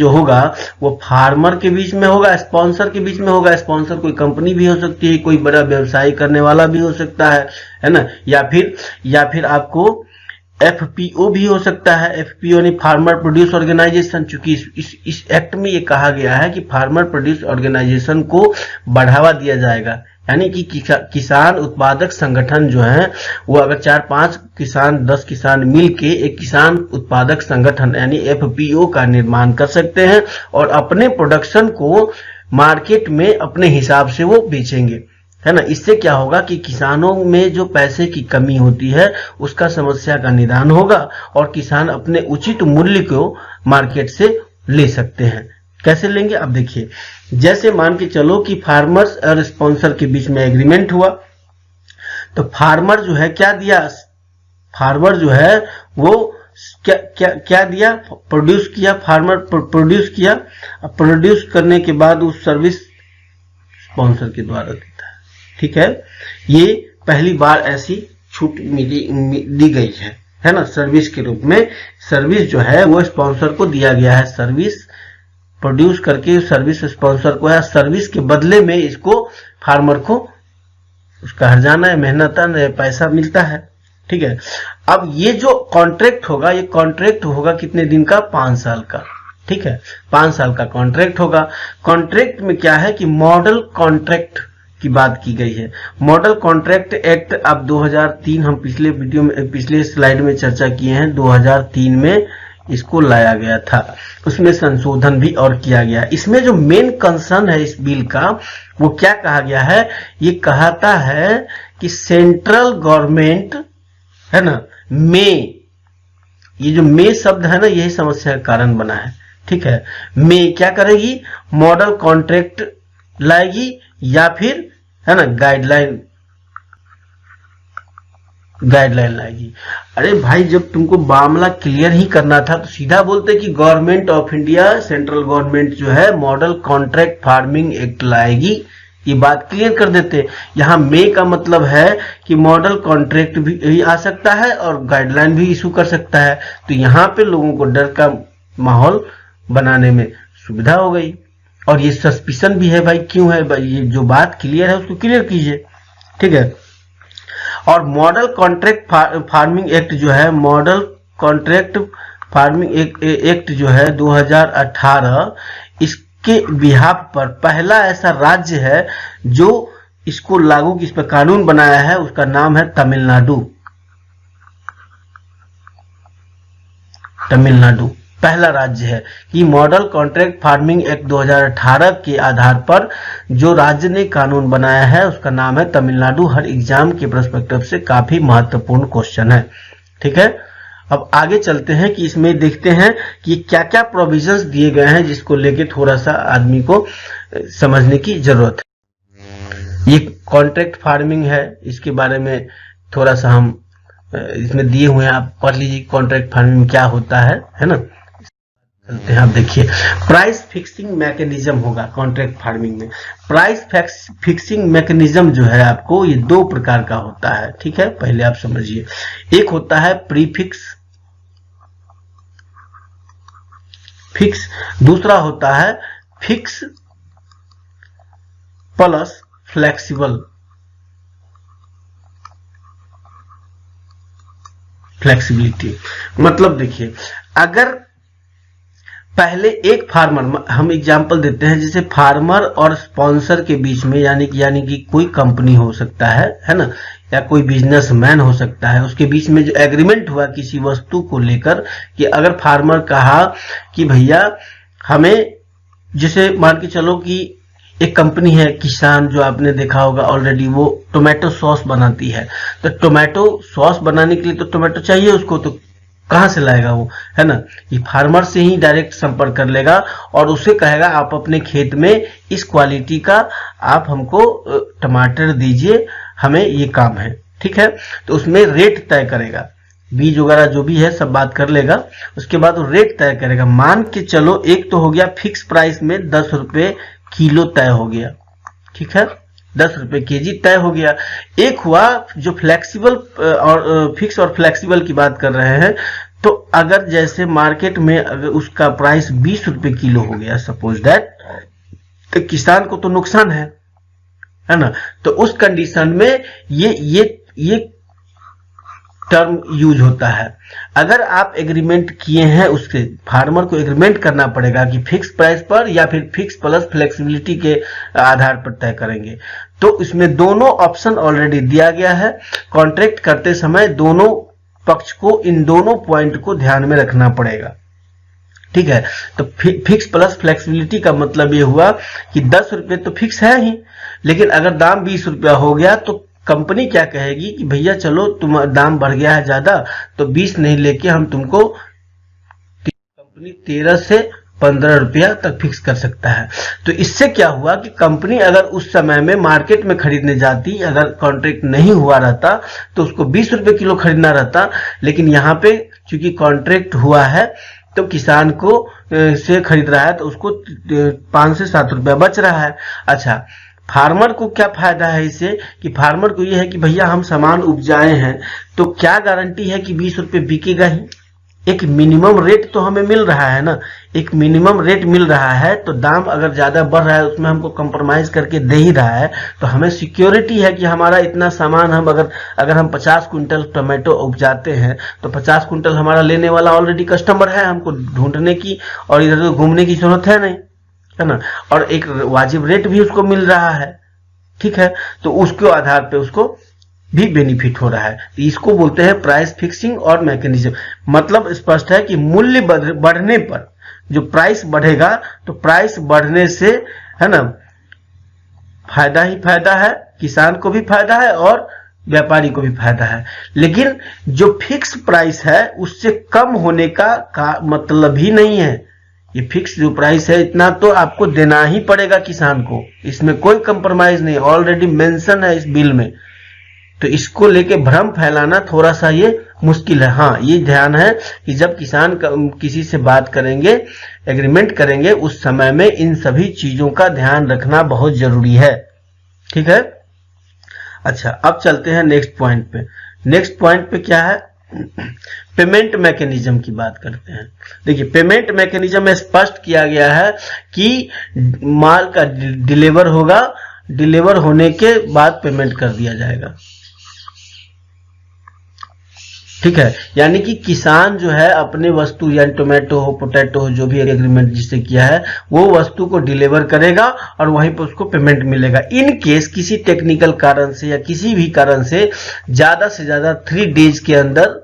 होगा वो फार्मर के बीच में होगा, स्पॉन्सर के बीच में होगा। स्पॉन्सर कोई कंपनी भी हो सकती है, कोई बड़ा व्यवसाय करने वाला भी हो सकता है ना, या फिर आपको एफपीओ भी हो सकता है। एफपीओ यानी फार्मर प्रोड्यूस ऑर्गेनाइजेशन। चूंकि इस एक्ट में ये कहा गया है कि फार्मर प्रोड्यूस ऑर्गेनाइजेशन को बढ़ावा दिया जाएगा, यानी कि किसान उत्पादक संगठन जो है वो अगर 4-5 किसान 10 किसान मिलके एक किसान उत्पादक संगठन यानी एफपीओ का निर्माण कर सकते हैं और अपने प्रोडक्शन को मार्केट में अपने हिसाब से वो बेचेंगे, है ना। इससे क्या होगा कि किसानों में जो पैसे की कमी होती है उसका समस्या का निदान होगा और किसान अपने उचित मूल्य को मार्केट से ले सकते हैं। कैसे लेंगे, अब देखिए जैसे मान के चलो कि फार्मर्स और स्पॉन्सर के बीच में एग्रीमेंट हुआ, तो फार्मर जो है क्या दिया, फार्मर जो है वो क्या दिया, प्रोड्यूस किया, फार्मर प्रोड्यूस किया। प्रोड्यूस करने के बाद उस सर्विस स्पॉन्सर के द्वारा देता है, ठीक है। ये पहली बार ऐसी छूट दी गई है ना, सर्विस के रूप में। सर्विस जो है वो स्पॉन्सर को दिया गया है, सर्विस प्रोड्यूस करके सर्विस स्पॉन्सर को है, सर्विस के बदले में इसको फार्मर को उसका हर्जाना है, मेहनत है, पैसा मिलता है, ठीक है। अब ये जो कॉन्ट्रैक्ट होगा, ये कॉन्ट्रैक्ट होगा कितने दिन का, 5 साल का, ठीक है। 5 साल का कॉन्ट्रैक्ट होगा। कॉन्ट्रैक्ट में क्या है कि मॉडल कॉन्ट्रैक्ट की बात की गई है। मॉडल कॉन्ट्रैक्ट एक्ट अब 2003 हम पिछले वीडियो में पिछले स्लाइड में चर्चा किए हैं, 2003 में इसको लाया गया था, उसमें संशोधन भी और किया गया। इसमें जो मेन कंसर्न है इस बिल का वो क्या कहा गया है, ये कहता है कि सेंट्रल गवर्नमेंट है ना में, ये जो में शब्द है ना यही समस्या का कारण बना है, ठीक है। में क्या करेगी, मॉडल कॉन्ट्रैक्ट लाएगी या फिर है ना गाइडलाइन लाएगी। अरे भाई जब तुमको मामला क्लियर ही करना था तो सीधा बोलते कि government of India, central government जो है मॉडल कॉन्ट्रैक्ट फार्मिंग एक्ट लाएगी, ये बात क्लियर कर देते। यहाँ मे का मतलब है कि मॉडल कॉन्ट्रैक्ट भी आ सकता है और गाइडलाइन भी इशू कर सकता है। तो यहाँ पे लोगों को डर का माहौल बनाने में सुविधा हो गई। और ये सस्पिशन भी है भाई, क्यों है भाई, ये जो बात क्लियर है उसको क्लियर कीजिए, ठीक है। और मॉडल कॉन्ट्रैक्ट फार्मिंग एक्ट जो है, मॉडल कॉन्ट्रैक्ट फार्मिंग एक्ट जो है 2018, इसके बिहाफ पर पहला ऐसा राज्य है जो इसको लागू, इस पर कानून बनाया है, उसका नाम है तमिलनाडु। तमिलनाडु पहला राज्य है कि मॉडल कॉन्ट्रैक्ट फार्मिंग एक्ट 2018 के आधार पर जो राज्य ने कानून बनाया है उसका नाम है तमिलनाडु। हर एग्जाम के पर्सपेक्टिव से काफी महत्वपूर्ण क्वेश्चन है, ठीक है। अब आगे चलते हैं कि इसमें देखते हैं कि क्या क्या प्रोविजंस दिए गए हैं जिसको लेके थोड़ा सा आदमी को समझने की जरूरत है। ये कॉन्ट्रैक्ट फार्मिंग है, इसके बारे में थोड़ा सा हम इसमें दिए हुए हैं, आप पढ़ लीजिए कॉन्ट्रैक्ट फार्मिंग क्या होता है ना। चलते हैं, आप देखिए प्राइस फिक्सिंग मैकेनिज्म होगा कॉन्ट्रैक्ट फार्मिंग में। प्राइस फिक्सिंग मैकेनिज्म जो है आपको ये 2 प्रकार का होता है, ठीक है। पहले आप समझिए, एक होता है प्रीफिक्स फिक्स, दूसरा होता है फिक्स प्लस फ्लेक्सिबिलिटी। मतलब देखिए, अगर पहले एक फार्मर, हम एग्जांपल देते हैं, जैसे फार्मर और स्पॉन्सर के बीच में यानी कि कोई कंपनी हो सकता है ना, या कोई बिजनेसमैन हो सकता है, उसके बीच में जो एग्रीमेंट हुआ किसी वस्तु को लेकर, कि अगर फार्मर कहा कि भैया हमें, जैसे मान के चलो कि एक कंपनी है किसान, जो आपने देखा होगा ऑलरेडी, वो टोमेटो सॉस बनाती है। तो टोमेटो सॉस बनाने के लिए तो टोमेटो चाहिए उसको, तो कहाँ से लाएगा वो, है ना। ये फार्मर से ही डायरेक्ट संपर्क कर लेगा और उसे कहेगा आप अपने खेत में इस क्वालिटी का आप हमको टमाटर दीजिए, हमें ये काम है, ठीक है। तो उसमें रेट तय करेगा, बीज वगैरह जो भी है सब बात कर लेगा, उसके बाद वो रेट तय करेगा। मान के चलो एक तो हो गया फिक्स प्राइस में 10 रुपए किलो तय हो गया, ठीक है, 10 रुपए केजी तय हो गया। एक हुआ जो फ्लेक्सिबल और फिक्स और फ्लेक्सिबल की बात कर रहे हैं, तो अगर जैसे मार्केट में अगर उसका प्राइस 20 रुपए किलो हो गया सपोज दैट, तो किसान को तो नुकसान है ना। तो उस कंडीशन में ये टर्म यूज होता है। अगर आप एग्रीमेंट किए हैं, उसके फार्मर को एग्रीमेंट करना पड़ेगा कि फिक्स प्राइस पर या फिर फिक्स प्लस फ्लेक्सिबिलिटी के आधार पर तय करेंगे। तो इसमें दोनों ऑप्शन ऑलरेडी दिया गया है। कॉन्ट्रैक्ट करते समय दोनों पक्ष को इन दोनों पॉइंट को ध्यान में रखना पड़ेगा, ठीक है। तो फिक्स प्लस फ्लेक्सिबिलिटी का मतलब ये हुआ कि 10 रुपए तो फिक्स है ही, लेकिन अगर दाम 20 रुपया हो गया तो कंपनी क्या कहेगी कि भैया चलो तुम दाम बढ़ गया है ज्यादा, तो 20 नहीं लेके हम तुमको, कंपनी 13 से 15 रुपया तक फिक्स कर सकता है। तो इससे क्या हुआ कि कंपनी अगर उस समय में मार्केट में खरीदने जाती, अगर कॉन्ट्रैक्ट नहीं हुआ रहता तो उसको 20 रुपए किलो खरीदना रहता, लेकिन यहाँ पे चूंकि कॉन्ट्रैक्ट हुआ है तो किसान को से खरीद रहा है तो उसको 5 से 7 रुपया बच रहा है। अच्छा, फार्मर को क्या फायदा है इससे, कि फार्मर को यह है कि भैया हम सामान उपजाए हैं तो क्या गारंटी है कि 20 रुपए बिकेगा ही, एक मिनिमम रेट तो हमें मिल रहा है ना, एक मिनिमम रेट मिल रहा है, तो दाम अगर ज्यादा बढ़ रहा है उसमें हमको कंप्रोमाइज करके दे ही रहा है, तो हमें सिक्योरिटी है कि हमारा इतना सामान हम अगर हम 50 क्विंटल टोमेटो उपजाते हैं तो 50 क्विंटल हमारा लेने वाला ऑलरेडी कस्टमर है, हमको ढूंढने की और इधर उधर घूमने की जरूरत है नहीं, है ना। और एक वाजिब रेट भी उसको मिल रहा है, ठीक है। तो उसके आधार पे उसको भी बेनिफिट हो रहा है। तो इसको बोलते हैं प्राइस फिक्सिंग और मैकेनिज्म। मतलब स्पष्ट है कि मूल्य बढ़ने पर जो प्राइस बढ़ेगा, तो प्राइस बढ़ने से, है ना, फायदा ही फायदा है, किसान को भी फायदा है और व्यापारी को भी फायदा है। लेकिन जो फिक्स प्राइस है उससे कम होने का मतलब ही नहीं है। ये फिक्स जो प्राइस है इतना तो आपको देना ही पड़ेगा किसान को, इसमें कोई कंप्रोमाइज नहीं, ऑलरेडी मेंशन है इस बिल में। तो इसको लेके भ्रम फैलाना थोड़ा सा ये मुश्किल है। हाँ, ये ध्यान है कि जब किसान किसी से बात करेंगे, एग्रीमेंट करेंगे, उस समय में इन सभी चीजों का ध्यान रखना बहुत जरूरी है, ठीक है। अच्छा, अब चलते हैं नेक्स्ट पॉइंट पे। नेक्स्ट पॉइंट पे क्या है, पेमेंट मैकेनिज्म की बात करते हैं। देखिए, पेमेंट मैकेनिज्म में स्पष्ट किया गया है कि माल का डिलीवर होगा, डिलीवर होने के बाद पेमेंट कर दिया जाएगा, ठीक है। यानी कि किसान जो है अपने वस्तु, यानी टोमेटो हो, पोटैटो हो, जो भी एग्रीमेंट जिससे किया है, वो वस्तु को डिलीवर करेगा और वहीं पर उसको पेमेंट मिलेगा। इन केस किसी टेक्निकल कारण से या किसी भी कारण से ज्यादा 3 डेज के अंदर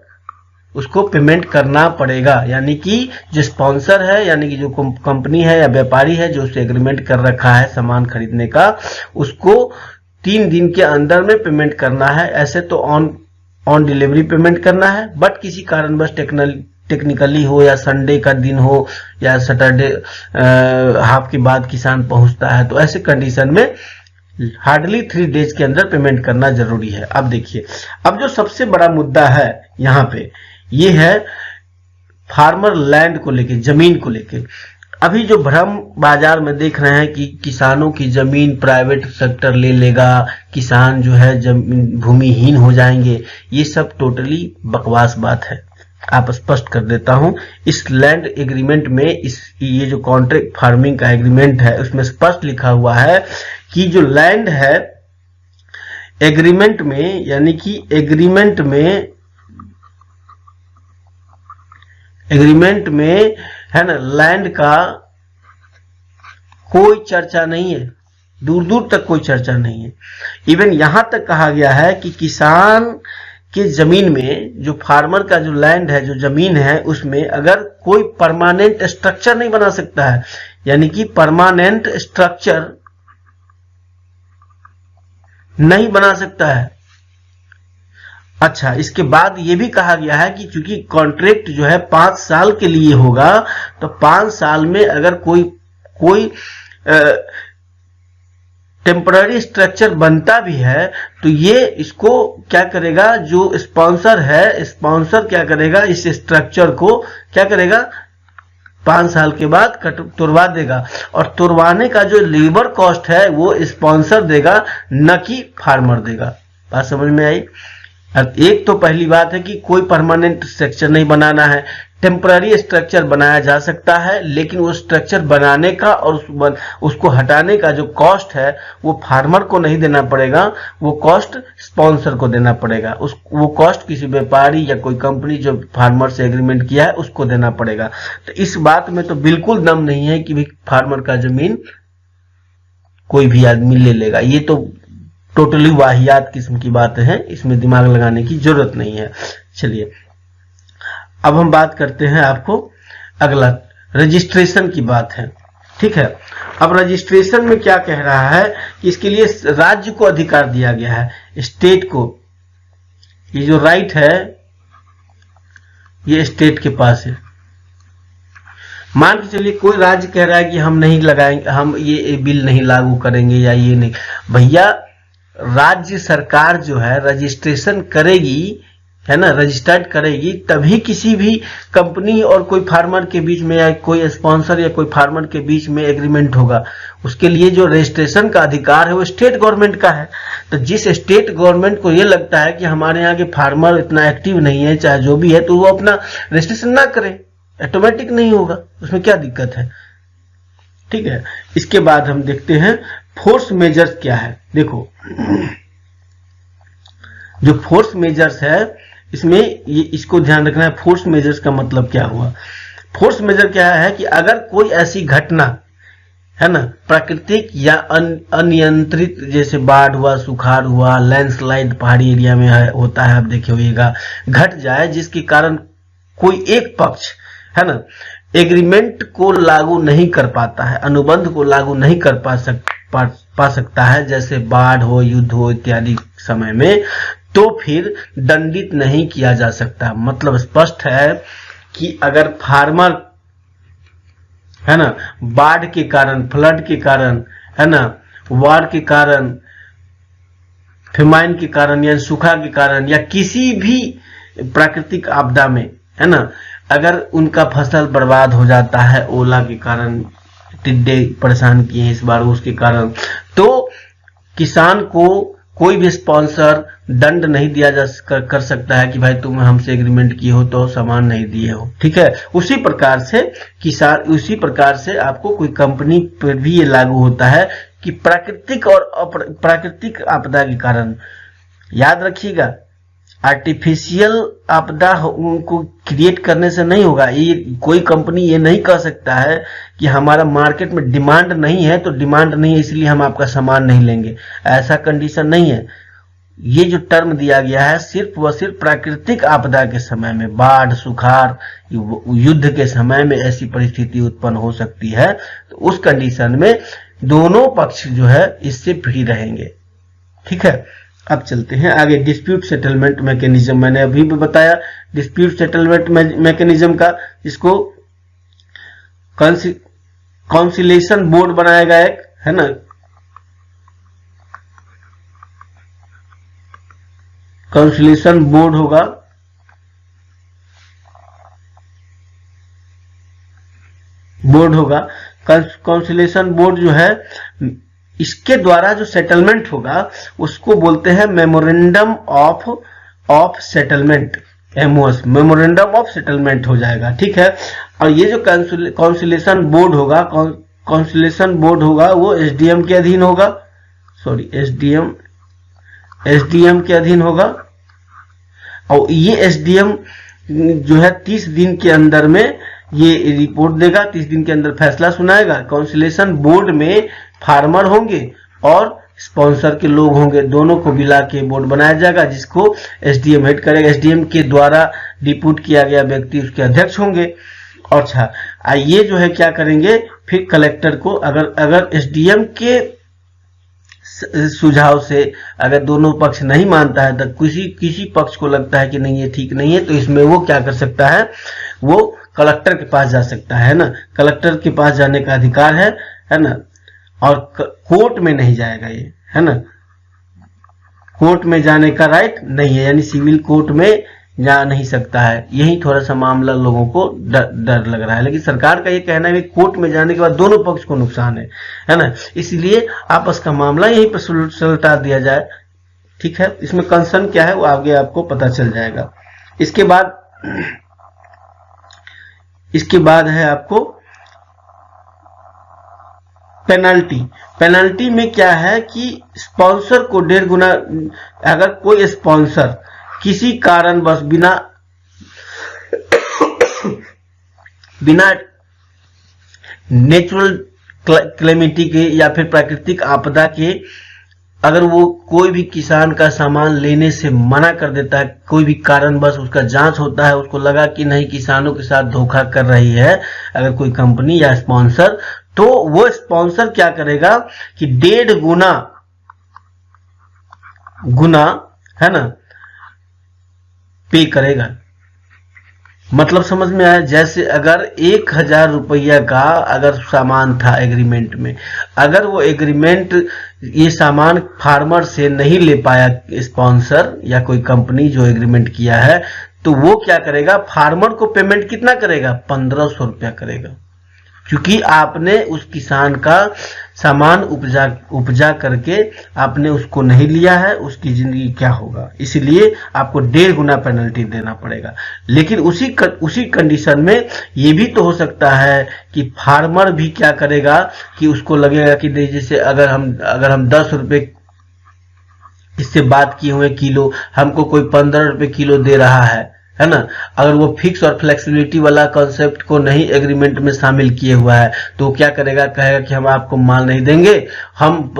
उसको पेमेंट करना पड़ेगा। यानी कि जो स्पॉन्सर है, यानी कि जो कंपनी है या व्यापारी है जो उससे एग्रीमेंट कर रखा है सामान खरीदने का, उसको 3 दिन के अंदर में पेमेंट करना है। ऐसे तो ऑन डिलीवरी पेमेंट करना है, बट किसी कारणवश टेक्निकली हो या संडे का दिन हो या सैटरडे हाफ के बाद किसान पहुंचता है, तो ऐसे कंडीशन में हार्डली 3 डेज के अंदर पेमेंट करना जरूरी है। अब देखिए, अब जो सबसे बड़ा मुद्दा है यहाँ पे, ये है फार्मर लैंड को लेके, जमीन को लेके। अभी जो भ्रम बाजार में देख रहे हैं कि किसानों की जमीन प्राइवेट सेक्टर ले लेगा, किसान जो है भूमिहीन हो जाएंगे, ये सब टोटली बकवास बात है। आप स्पष्ट कर देता हूं, इस लैंड एग्रीमेंट में ये जो कॉन्ट्रैक्ट फार्मिंग का एग्रीमेंट है उसमें स्पष्ट लिखा हुआ है कि जो लैंड है एग्रीमेंट में, यानी कि एग्रीमेंट में है ना, लैंड का कोई चर्चा नहीं है, दूर दूर तक कोई चर्चा नहीं है। इवन यहां तक कहा गया है कि किसान के जमीन में, जो फार्मर का जो लैंड है, जो जमीन है, उसमें अगर कोई परमानेंट स्ट्रक्चर नहीं बना सकता है, यानी कि परमानेंट स्ट्रक्चर नहीं बना सकता है। अच्छा, इसके बाद ये भी कहा गया है कि चूंकि कॉन्ट्रैक्ट जो है 5 साल के लिए होगा, तो 5 साल में अगर कोई टेम्पररी स्ट्रक्चर बनता भी है तो ये इसको क्या करेगा, जो स्पॉन्सर है, स्पॉन्सर क्या करेगा, इस स्ट्रक्चर को क्या करेगा, 5 साल के बाद तुड़वा देगा, और तुड़वाने का जो लेबर कॉस्ट है वो स्पॉन्सर देगा, न कि फार्मर देगा। बात समझ में आई? अब एक तो पहली बात है कि कोई परमानेंट स्ट्रक्चर नहीं बनाना है, टेम्पररी स्ट्रक्चर बनाया जा सकता है, लेकिन वो स्ट्रक्चर बनाने का और उसको हटाने का जो कॉस्ट है वो फार्मर को नहीं देना पड़ेगा, वो कॉस्ट स्पॉन्सर को देना पड़ेगा। वो कॉस्ट किसी व्यापारी या कोई कंपनी जो फार्मर से एग्रीमेंट किया है उसको देना पड़ेगा। तो इस बात में तो बिल्कुल दम नहीं है कि फार्मर का जमीन कोई भी आदमी ले लेगा। ये तो टोटली वाहियात किस्म की बातें हैं, इसमें दिमाग लगाने की जरूरत नहीं है। चलिए अब हम बात करते हैं, आपको अगला रजिस्ट्रेशन की बात है। ठीक है, अब रजिस्ट्रेशन में क्या कह रहा है कि इसके लिए राज्य को अधिकार दिया गया है, स्टेट को। ये जो राइट है ये स्टेट के पास है। मान के चलिए कोई राज्य कह रहा है कि हम नहीं लगाएंगे, हम ये बिल नहीं लागू करेंगे या ये नहीं, भैया राज्य सरकार जो है रजिस्ट्रेशन करेगी, है ना, रजिस्टर्ड करेगी, तभी किसी भी कंपनी और कोई फार्मर के बीच में या कोई स्पॉन्सर या कोई फार्मर के बीच में एग्रीमेंट होगा। उसके लिए जो रजिस्ट्रेशन का अधिकार है वो स्टेट गवर्नमेंट का है। तो जिस स्टेट गवर्नमेंट को ये लगता है कि हमारे यहाँ के फार्मर इतना एक्टिव नहीं है, चाहे जो भी है, तो वो अपना रजिस्ट्रेशन ना करे, ऑटोमेटिक नहीं होगा, उसमें क्या दिक्कत है। ठीक है, इसके बाद हम देखते हैं फोर्स मेजर्स क्या है। देखो जो फोर्स मेजर्स है इसमें ये इसको ध्यान रखना है। फोर्स मेजर्स का मतलब क्या हुआ? फोर्स मेजर क्या है कि अगर कोई ऐसी घटना है ना, प्राकृतिक या अनियंत्रित, जैसे बाढ़ हुआ, सुखाड़ हुआ, लैंडस्लाइड पहाड़ी एरिया में होता है, आप देखे होइएगा, घट जाए, जिसके कारण कोई एक पक्ष है ना एग्रीमेंट को लागू नहीं कर पाता है, अनुबंध को लागू नहीं कर पा सकता है, जैसे बाढ़ हो, युद्ध हो इत्यादि समय में, तो फिर दंडित नहीं किया जा सकता। मतलब स्पष्ट है कि अगर फार्मर है ना बाढ़ के कारण, फ्लड के कारण, है ना, वार के कारण, फेमाइन के कारण या सूखा के कारण या किसी भी प्राकृतिक आपदा में, है ना, अगर उनका फसल बर्बाद हो जाता है, ओला के कारण, टिड्डे परेशान किए हैं इस बार, उसके कारण, तो किसान को कोई भी स्पॉन्सर दंड नहीं दिया कर सकता है कि भाई तुम हमसे एग्रीमेंट किए हो तो सामान नहीं दिए हो। ठीक है, उसी प्रकार से आपको कोई कंपनी पर भी ये लागू होता है कि प्राकृतिक और अप्राकृतिक आपदा के कारण, याद रखिएगा, आर्टिफिशियल आपदा उनको क्रिएट करने से नहीं होगा। ये कोई कंपनी ये नहीं कह सकता है कि हमारा मार्केट में डिमांड नहीं है तो डिमांड नहीं है इसलिए हम आपका सामान नहीं लेंगे, ऐसा कंडीशन नहीं है। ये जो टर्म दिया गया है सिर्फ व सिर्फ प्राकृतिक आपदा के समय में, बाढ़, सुखाड़, युद्ध के समय में ऐसी परिस्थिति उत्पन्न हो सकती है, तो उस कंडीशन में दोनों पक्ष जो है इससे फ्री रहेंगे। ठीक है, अब चलते हैं आगे। डिस्प्यूट सेटलमेंट मैकेनिज्म, मैंने अभी भी बताया डिस्प्यूट सेटलमेंट मैकेनिज्म का, जिसको काउंसिलेशन बोर्ड बनाएगा एक, है ना, काउंसिलेशन बोर्ड होगा, काउंसिलेशन बोर्ड जो है, इसके द्वारा जो सेटलमेंट होगा उसको बोलते हैं memorandum of settlement, MOS, memorandum of settlement हो जाएगा। ठीक है, और ये जो काउंसिलेशन बोर्ड होगा वो एसडीएम के अधीन होगा, एसडीएम के अधीन होगा, और ये एसडीएम जो है 30 दिन के अंदर में ये रिपोर्ट देगा, 30 दिन के अंदर फैसला सुनाएगा। काउंसिलेशन बोर्ड में फार्मर होंगे और स्पॉन्सर के लोग होंगे, दोनों को मिला के बोर्ड बनाया जाएगा, जिसको एसडीएम हेड करेगा। एसडीएम के द्वारा डिप्यूट किया गया व्यक्ति उसके अध्यक्ष होंगे। और अच्छा, ये जो है क्या करेंगे, फिर कलेक्टर को, अगर एसडीएम के सुझाव से अगर दोनों पक्ष नहीं मानता है तो किसी पक्ष को लगता है कि नहीं ये ठीक नहीं है, तो इसमें वो क्या कर सकता है, वो कलेक्टर के पास जा सकता है ना, कलेक्टर के पास जाने का अधिकार है ना, और कोर्ट में नहीं जाएगा ये, है ना, कोर्ट में जाने का राइट नहीं है, यानी सिविल कोर्ट में जा नहीं सकता है। यही थोड़ा सा मामला लोगों को डर लग रहा है, लेकिन सरकार का ये कहना है कि कोर्ट में जाने के बाद दोनों पक्ष को नुकसान है ना, इसलिए आपस का मामला यहीं पर सुलझा दिया जाए। ठीक है, इसमें कंसर्न क्या है वो आगे आपको पता चल जाएगा। इसके बाद है आपको पेनल्टी। पेनल्टी में क्या है कि स्पॉन्सर को 1.5 गुना, अगर कोई स्पॉन्सर किसी कारणवश बिना नेचुरल क्लेमिटी के या फिर प्राकृतिक आपदा के अगर वो कोई भी किसान का सामान लेने से मना कर देता है, कोई भी कारणवश उसका जांच होता है, उसको लगा कि नहीं किसानों के साथ धोखा कर रही है अगर कोई कंपनी या स्पॉन्सर, तो वो स्पॉन्सर क्या करेगा कि 1.5 गुना है ना पे करेगा। मतलब समझ में आया, जैसे अगर 1000 रुपया का अगर सामान था एग्रीमेंट में, अगर वो एग्रीमेंट ये सामान फार्मर से नहीं ले पाया स्पॉन्सर या कोई कंपनी जो एग्रीमेंट किया है, तो वो क्या करेगा, फार्मर को पेमेंट कितना करेगा, 1500 रुपया करेगा, क्योंकि आपने उस किसान का सामान उपजा करके आपने उसको नहीं लिया है, उसकी जिंदगी क्या होगा, इसलिए आपको 1.5 गुना पेनल्टी देना पड़ेगा। लेकिन उसी कंडीशन में ये भी तो हो सकता है कि फार्मर भी क्या करेगा कि उसको लगेगा कि जैसे अगर हम 10 रुपए इससे बात किए हुए किलो, हमको कोई 15 रुपए किलो दे रहा है ना, अगर वो फिक्स और फ्लेक्सिबिलिटी वाला कॉन्सेप्ट को नहीं एग्रीमेंट में शामिल किए हुआ है, तो क्या करेगा, कहेगा कि हम आपको माल नहीं देंगे, हम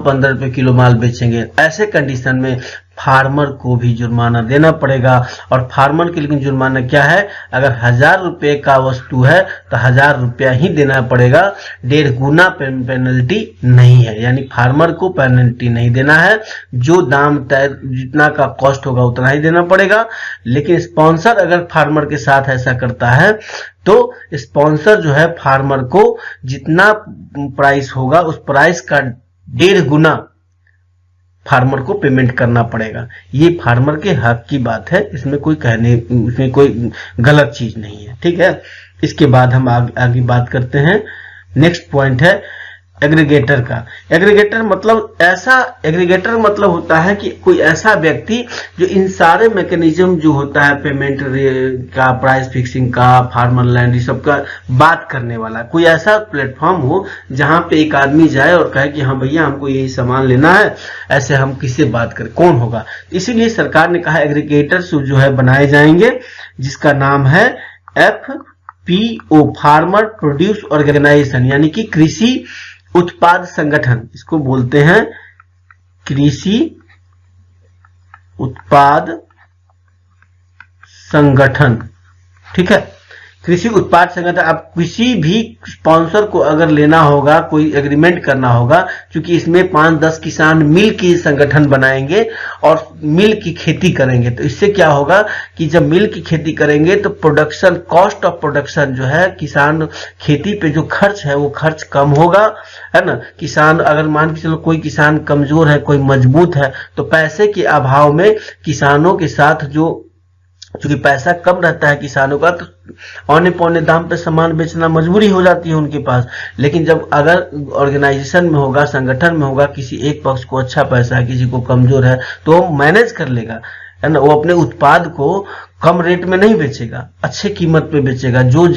15 रुपए किलो माल बेचेंगे। ऐसे कंडीशन में फार्मर को भी जुर्माना देना पड़ेगा। और फार्मर के लिए जुर्माना क्या है, अगर 1000 रुपए का वस्तु है तो 1000 रुपया ही देना पड़ेगा, 1.5 गुना पेनल्टी नहीं है, यानी फार्मर को पेनल्टी नहीं देना है, जो दाम तय जितना का कॉस्ट होगा उतना ही देना पड़ेगा। लेकिन स्पॉन्सर अगर फार्मर के साथ ऐसा करता है तो स्पॉन्सर जो है फार्मर को जितना प्राइस होगा उस प्राइस का 1.5 गुना फार्मर को पेमेंट करना पड़ेगा। ये फार्मर के हक की बात है, इसमें कोई गलत चीज नहीं है। ठीक है, इसके बाद हम आगे बात करते हैं। नेक्स्ट पॉइंट है एग्रीगेटर का। एग्रीगेटर मतलब होता है कि कोई ऐसा व्यक्ति जो इन सारे मैकेनिज्म जो होता है पेमेंट का, प्राइस फिक्सिंग का, फार्मर लैंड, ये सब का बात करने वाला, कोई ऐसा प्लेटफॉर्म हो जहां पे एक आदमी जाए और कहे कि हाँ भैया हमको यही सामान लेना है, ऐसे हम किससे बात करें, कौन होगा। इसीलिए सरकार ने कहा एग्रीगेटर्स जो है बनाए जाएंगे, जिसका नाम है FPO, फार्मर प्रोड्यूस ऑर्गेनाइजेशन, यानी कि कृषि उत्पाद संगठन, इसको बोलते हैं कृषि उत्पाद संगठन। ठीक है, कृषि उत्पाद संगठन। अब किसी भी स्पॉन्सर को अगर लेना होगा, कोई एग्रीमेंट करना होगा, क्योंकि इसमें 5-10 किसान मिल के संगठन बनाएंगे और मिल की खेती करेंगे, तो इससे क्या होगा कि जब मिल की खेती करेंगे तो प्रोडक्शन, कॉस्ट ऑफ प्रोडक्शन जो है, किसान खेती पे जो खर्च है वो खर्च कम होगा, है ना। किसान अगर मान के चलो कोई किसान कमजोर है, कोई मजबूत है, तो पैसे के अभाव में किसानों के साथ क्योंकि पैसा कम रहता है किसानों का, तो औने पौने दाम पे सामान बेचना मजबूरी हो जाती है उनके पास। लेकिन जब अगर ऑर्गेनाइजेशन में होगा, संगठन में होगा, किसी एक पक्ष को अच्छा पैसा है, किसी को कमजोर है, तो वो मैनेज कर लेगा, है ना। वो अपने उत्पाद को कम रेट में नहीं बेचेगा, अच्छे कीमत पे बेचेगा, जो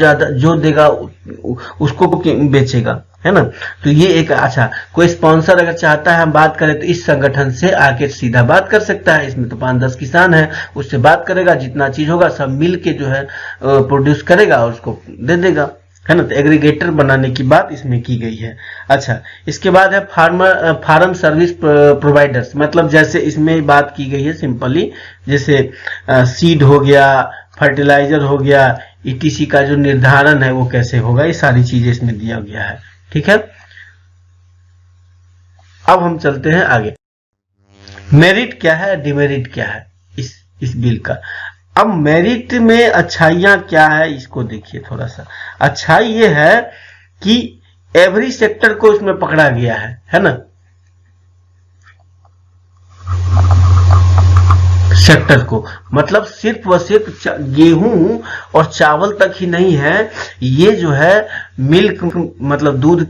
देगा उसको बेचेगा, है ना। तो ये एक अच्छा, कोई स्पॉन्सर अगर चाहता है हम बात करें तो इस संगठन से आके सीधा बात कर सकता है। इसमें तो 5-10 किसान है, उससे बात करेगा, जितना चीज होगा सब मिल के जो है प्रोड्यूस करेगा और उसको दे देगा, है ना। तो एग्रीगेटर बनाने की बात इसमें की गई है। अच्छा, इसके बाद है फार्म सर्विस प्रोवाइडर्स, मतलब जैसे इसमें बात की गई है सिंपली, जैसे सीड हो गया, फर्टिलाइजर हो गया, ETC का जो निर्धारण है वो कैसे होगा, ये सारी चीजें इसमें दिया गया है। ठीक है, अब हम चलते हैं आगे। मेरिट क्या है, डिमेरिट क्या है इस बिल का। अब मेरिट में अच्छाइयां क्या है इसको देखिए थोड़ा सा। अच्छाई ये है कि एवरी सेक्टर को इसमें पकड़ा गया है ना, सेक्टर को, मतलब सिर्फ व सिर्फ गेहूं और चावल तक ही नहीं है, ये जो है मिल्क मतलब दूध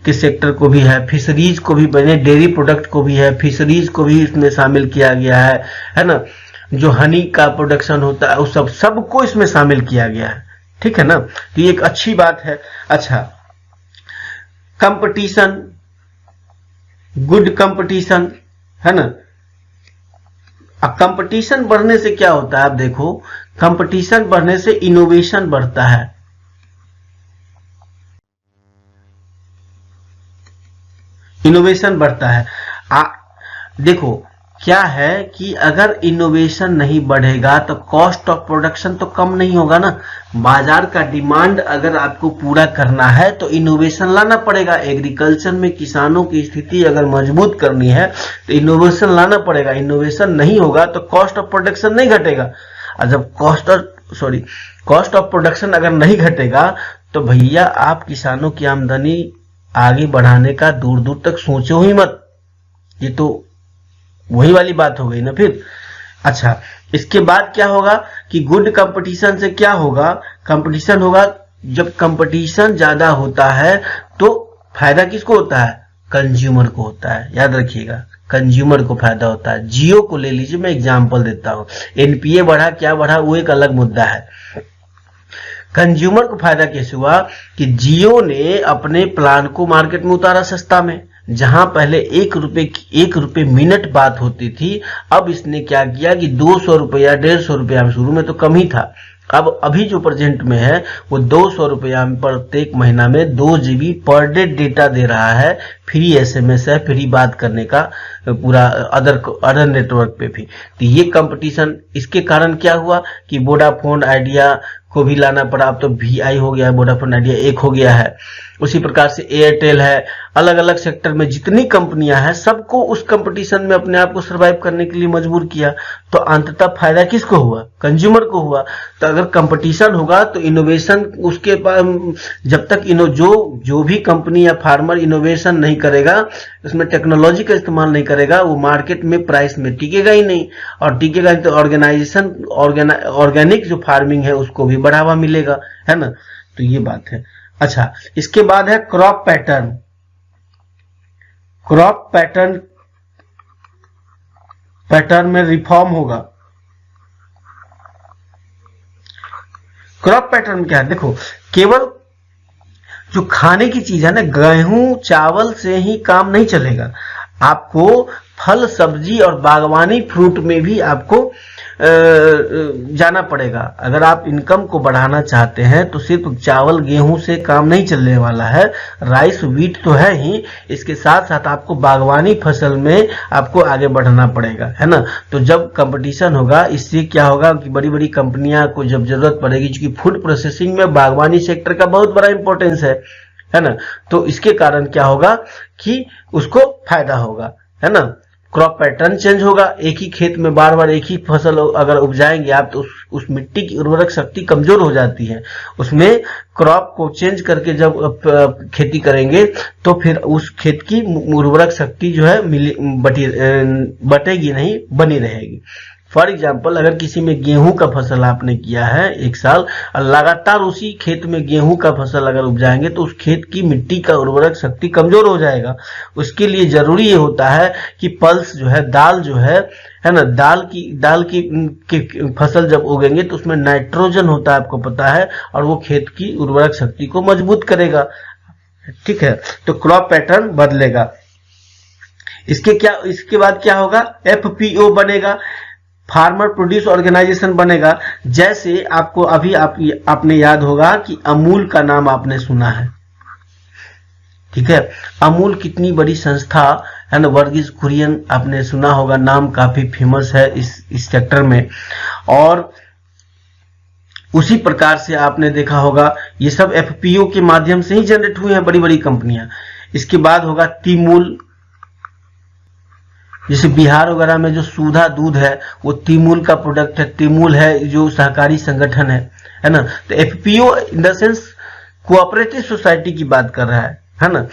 के सेक्टर को भी है, फिशरीज को भी बने, डेयरी प्रोडक्ट को भी है, फिशरीज को भी इसमें शामिल किया गया है ना, जो हनी का प्रोडक्शन होता है उस सबको इसमें शामिल किया गया है, ठीक है ना। तो ये एक अच्छी बात है। अच्छा, कंपटीशन, गुड कंपटीशन है ना। अब कंपटीशन बढ़ने से क्या होता है, आप देखो कंपटीशन बढ़ने से इनोवेशन बढ़ता है। इनोवेशन बढ़ता है। देखो क्या है कि अगर इनोवेशन नहीं बढ़ेगा तो कॉस्ट ऑफ प्रोडक्शन तो कम नहीं होगा ना। बाजार का डिमांड अगर आपको पूरा करना है तो इनोवेशन लाना पड़ेगा। एग्रीकल्चर में किसानों की स्थिति अगर मजबूत करनी है तो इनोवेशन लाना पड़ेगा। इनोवेशन नहीं होगा तो कॉस्ट ऑफ प्रोडक्शन नहीं घटेगा। और जब कॉस्ट ऑफ प्रोडक्शन अगर नहीं घटेगा तो भैया आप किसानों की आमदनी आगे बढ़ाने का दूर दूर तक सोचो ही मत। ये तो वही वाली बात हो गई ना फिर। अच्छा, इसके बाद क्या होगा कि गुड कंपटीशन से क्या होगा, कंपटीशन होगा, जब कंपटीशन ज्यादा होता है तो फायदा किसको होता है, कंज्यूमर को होता है। याद रखिएगा, कंज्यूमर को फायदा होता है। जियो को ले लीजिए, मैं एग्जांपल देता हूं। एनपीए बढ़ा क्या बढ़ा वो एक अलग मुद्दा है। कंज्यूमर को फायदा कैसे हुआ कि जियो ने अपने प्लान को मार्केट में उतारा सस्ता में। जहां पहले 1 रुपए मिनट बात होती थी, अब इसने क्या किया कि 200 रुपया 150 रुपया में, शुरू में तो कम ही था, अब अभी जो प्रेजेंट में है वो 200 रुपया में प्रत्येक महीना में 2 GB पर डे डेटा दे रहा है। फ्री SMS है, फ्री बात करने का, पूरा अदर नेटवर्क पे भी। तो ये कंपटीशन, इसके कारण क्या हुआ कि वोडाफोन आइडिया को भी लाना पड़ा। अब तो VI हो गया है, वोडाफोन आइडिया एक हो गया है। उसी प्रकार से एयरटेल है। अलग अलग सेक्टर में जितनी कंपनियां हैं सबको उस कंपटीशन में अपने आप को सर्वाइव करने के लिए मजबूर किया। तो अंततः फायदा किसको हुआ, कंज्यूमर को हुआ। तो अगर कंपटीशन होगा तो इनोवेशन उसके पास, जब तक जो भी कंपनी या फार्मर इनोवेशन नहीं करेगा, उसमें टेक्नोलॉजी का इस्तेमाल नहीं करेगा, वो मार्केट में प्राइस में टिकेगा ही नहीं। और टिकेगा तो ऑर्गेनिक जो फार्मिंग है उसको भी बढ़ावा मिलेगा, है ना। तो ये बात है। अच्छा, इसके बाद है क्रॉप पैटर्न। क्रॉप पैटर्न में रिफॉर्म होगा। क्रॉप पैटर्न क्या है, देखो केवल जो खाने की चीज है ना, गेहूं चावल से ही काम नहीं चलेगा। आपको फल सब्जी और बागवानी फ्रूट में भी आपको जाना पड़ेगा। अगर आप इनकम को बढ़ाना चाहते हैं तो सिर्फ चावल गेहूं से काम नहीं चलने वाला है। राइस व्हीट तो है ही, इसके साथ साथ आपको बागवानी फसल में आपको आगे बढ़ना पड़ेगा, है ना। तो जब कंपटीशन होगा, इससे क्या होगा कि बड़ी बड़ी कंपनियां को जब जरूरत पड़ेगी, क्योंकि फूड प्रोसेसिंग में बागवानी सेक्टर का बहुत बड़ा इंपॉर्टेंस है ना। तो इसके कारण क्या होगा कि उसको फायदा होगा, है ना। क्रॉप पैटर्न चेंज होगा। एक ही खेत में बार बार एक ही फसल अगर उपजाएंगे आप तो उस मिट्टी की उर्वरक शक्ति कमजोर हो जाती है। उसमें क्रॉप को चेंज करके जब खेती करेंगे तो फिर उस खेत की उर्वरक शक्ति जो है बटेगी नहीं, बनी रहेगी। फॉर एग्जाम्पल, अगर किसी में गेहूं का फसल आपने किया है एक साल, लगातार उसी खेत में गेहूं का फसल अगर उपजाएंगे तो उस खेत की मिट्टी का उर्वरक शक्ति कमजोर हो जाएगा। उसके लिए जरूरी ये होता है कि पल्स जो है, दाल जो है ना, दाल की फसल जब उगेंगे तो उसमें नाइट्रोजन होता है, आपको पता है, और वो खेत की उर्वरक शक्ति को मजबूत करेगा, ठीक है। तो क्रॉप पैटर्न बदलेगा। इसके बाद क्या होगा, FPO बनेगा, फार्मर प्रोड्यूस ऑर्गेनाइजेशन बनेगा। जैसे आपको अभी आपने याद होगा कि अमूल का नाम आपने सुना है, ठीक है। अमूल कितनी बड़ी संस्था है ना। वर्गीस कुरियन आपने सुना होगा, नाम काफी फेमस है इस सेक्टर में। और उसी प्रकार से आपने देखा होगा ये सब FPO के माध्यम से ही जनरेट हुए हैं बड़ी बड़ी कंपनियां। इसके बाद होगा तिमूल, जैसे बिहार वगैरह में जो सुधा दूध है वो तिमूल का प्रोडक्ट है, तिमूल है जो सहकारी संगठन है ना। तो FPO in the sense cooperative society की बात कर रहा है ना।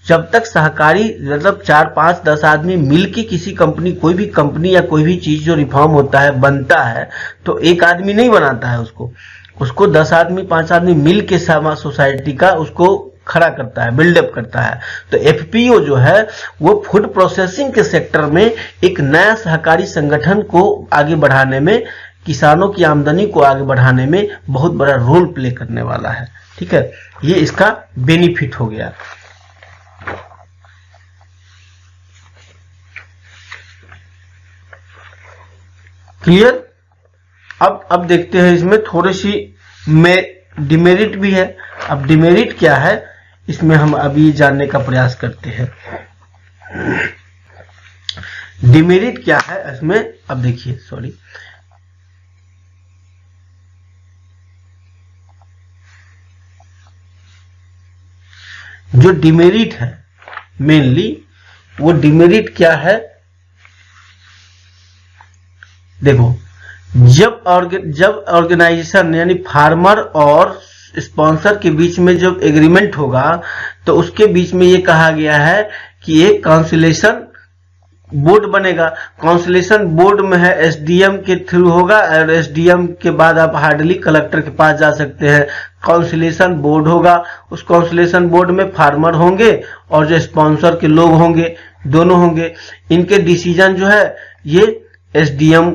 जब तक सहकारी मतलब 4, 5, 10 आदमी मिलके किसी कंपनी, कोई भी कंपनी या कोई भी चीज जो रिफॉर्म होता है बनता है, तो एक आदमी नहीं बनाता है उसको 10 आदमी 5 आदमी मिल के सोसाइटी का उसको खड़ा करता है, बिल्डअप करता है। तो एफपीओ जो है वो फूड प्रोसेसिंग के सेक्टर में एक नया सहकारी संगठन को आगे बढ़ाने में, किसानों की आमदनी को आगे बढ़ाने में बहुत बड़ा रोल प्ले करने वाला है। ठीक है, ये इसका बेनिफिट हो गया। क्लियर। अब देखते हैं इसमें थोड़ी सी डिमेरिट भी है। अब डिमेरिट क्या है इसमें हम अभी जानने का प्रयास करते हैं। डिमेरिट क्या है इसमें, अब देखिए, सॉरी, जो डिमेरिट है मेनली, वो डिमेरिट क्या है, देखो, जब ऑर्गेनाइजेशन यानी फार्मर और स्पॉन्सर के बीच में जब एग्रीमेंट होगा तो उसके बीच में ये कहा गया है कि एक काउंसिलेशन बोर्ड बनेगा। काउंसिलेशन बोर्ड में है एसडीएम के थ्रू होगा, और एसडीएम के बाद आप हार्डली कलेक्टर के पास जा सकते हैं। काउंसिलेशन बोर्ड होगा, उस काउंसिलेशन बोर्ड में फार्मर होंगे और जो स्पॉन्सर के लोग होंगे, दोनों होंगे। इनके डिसीजन जो है ये एसडीएम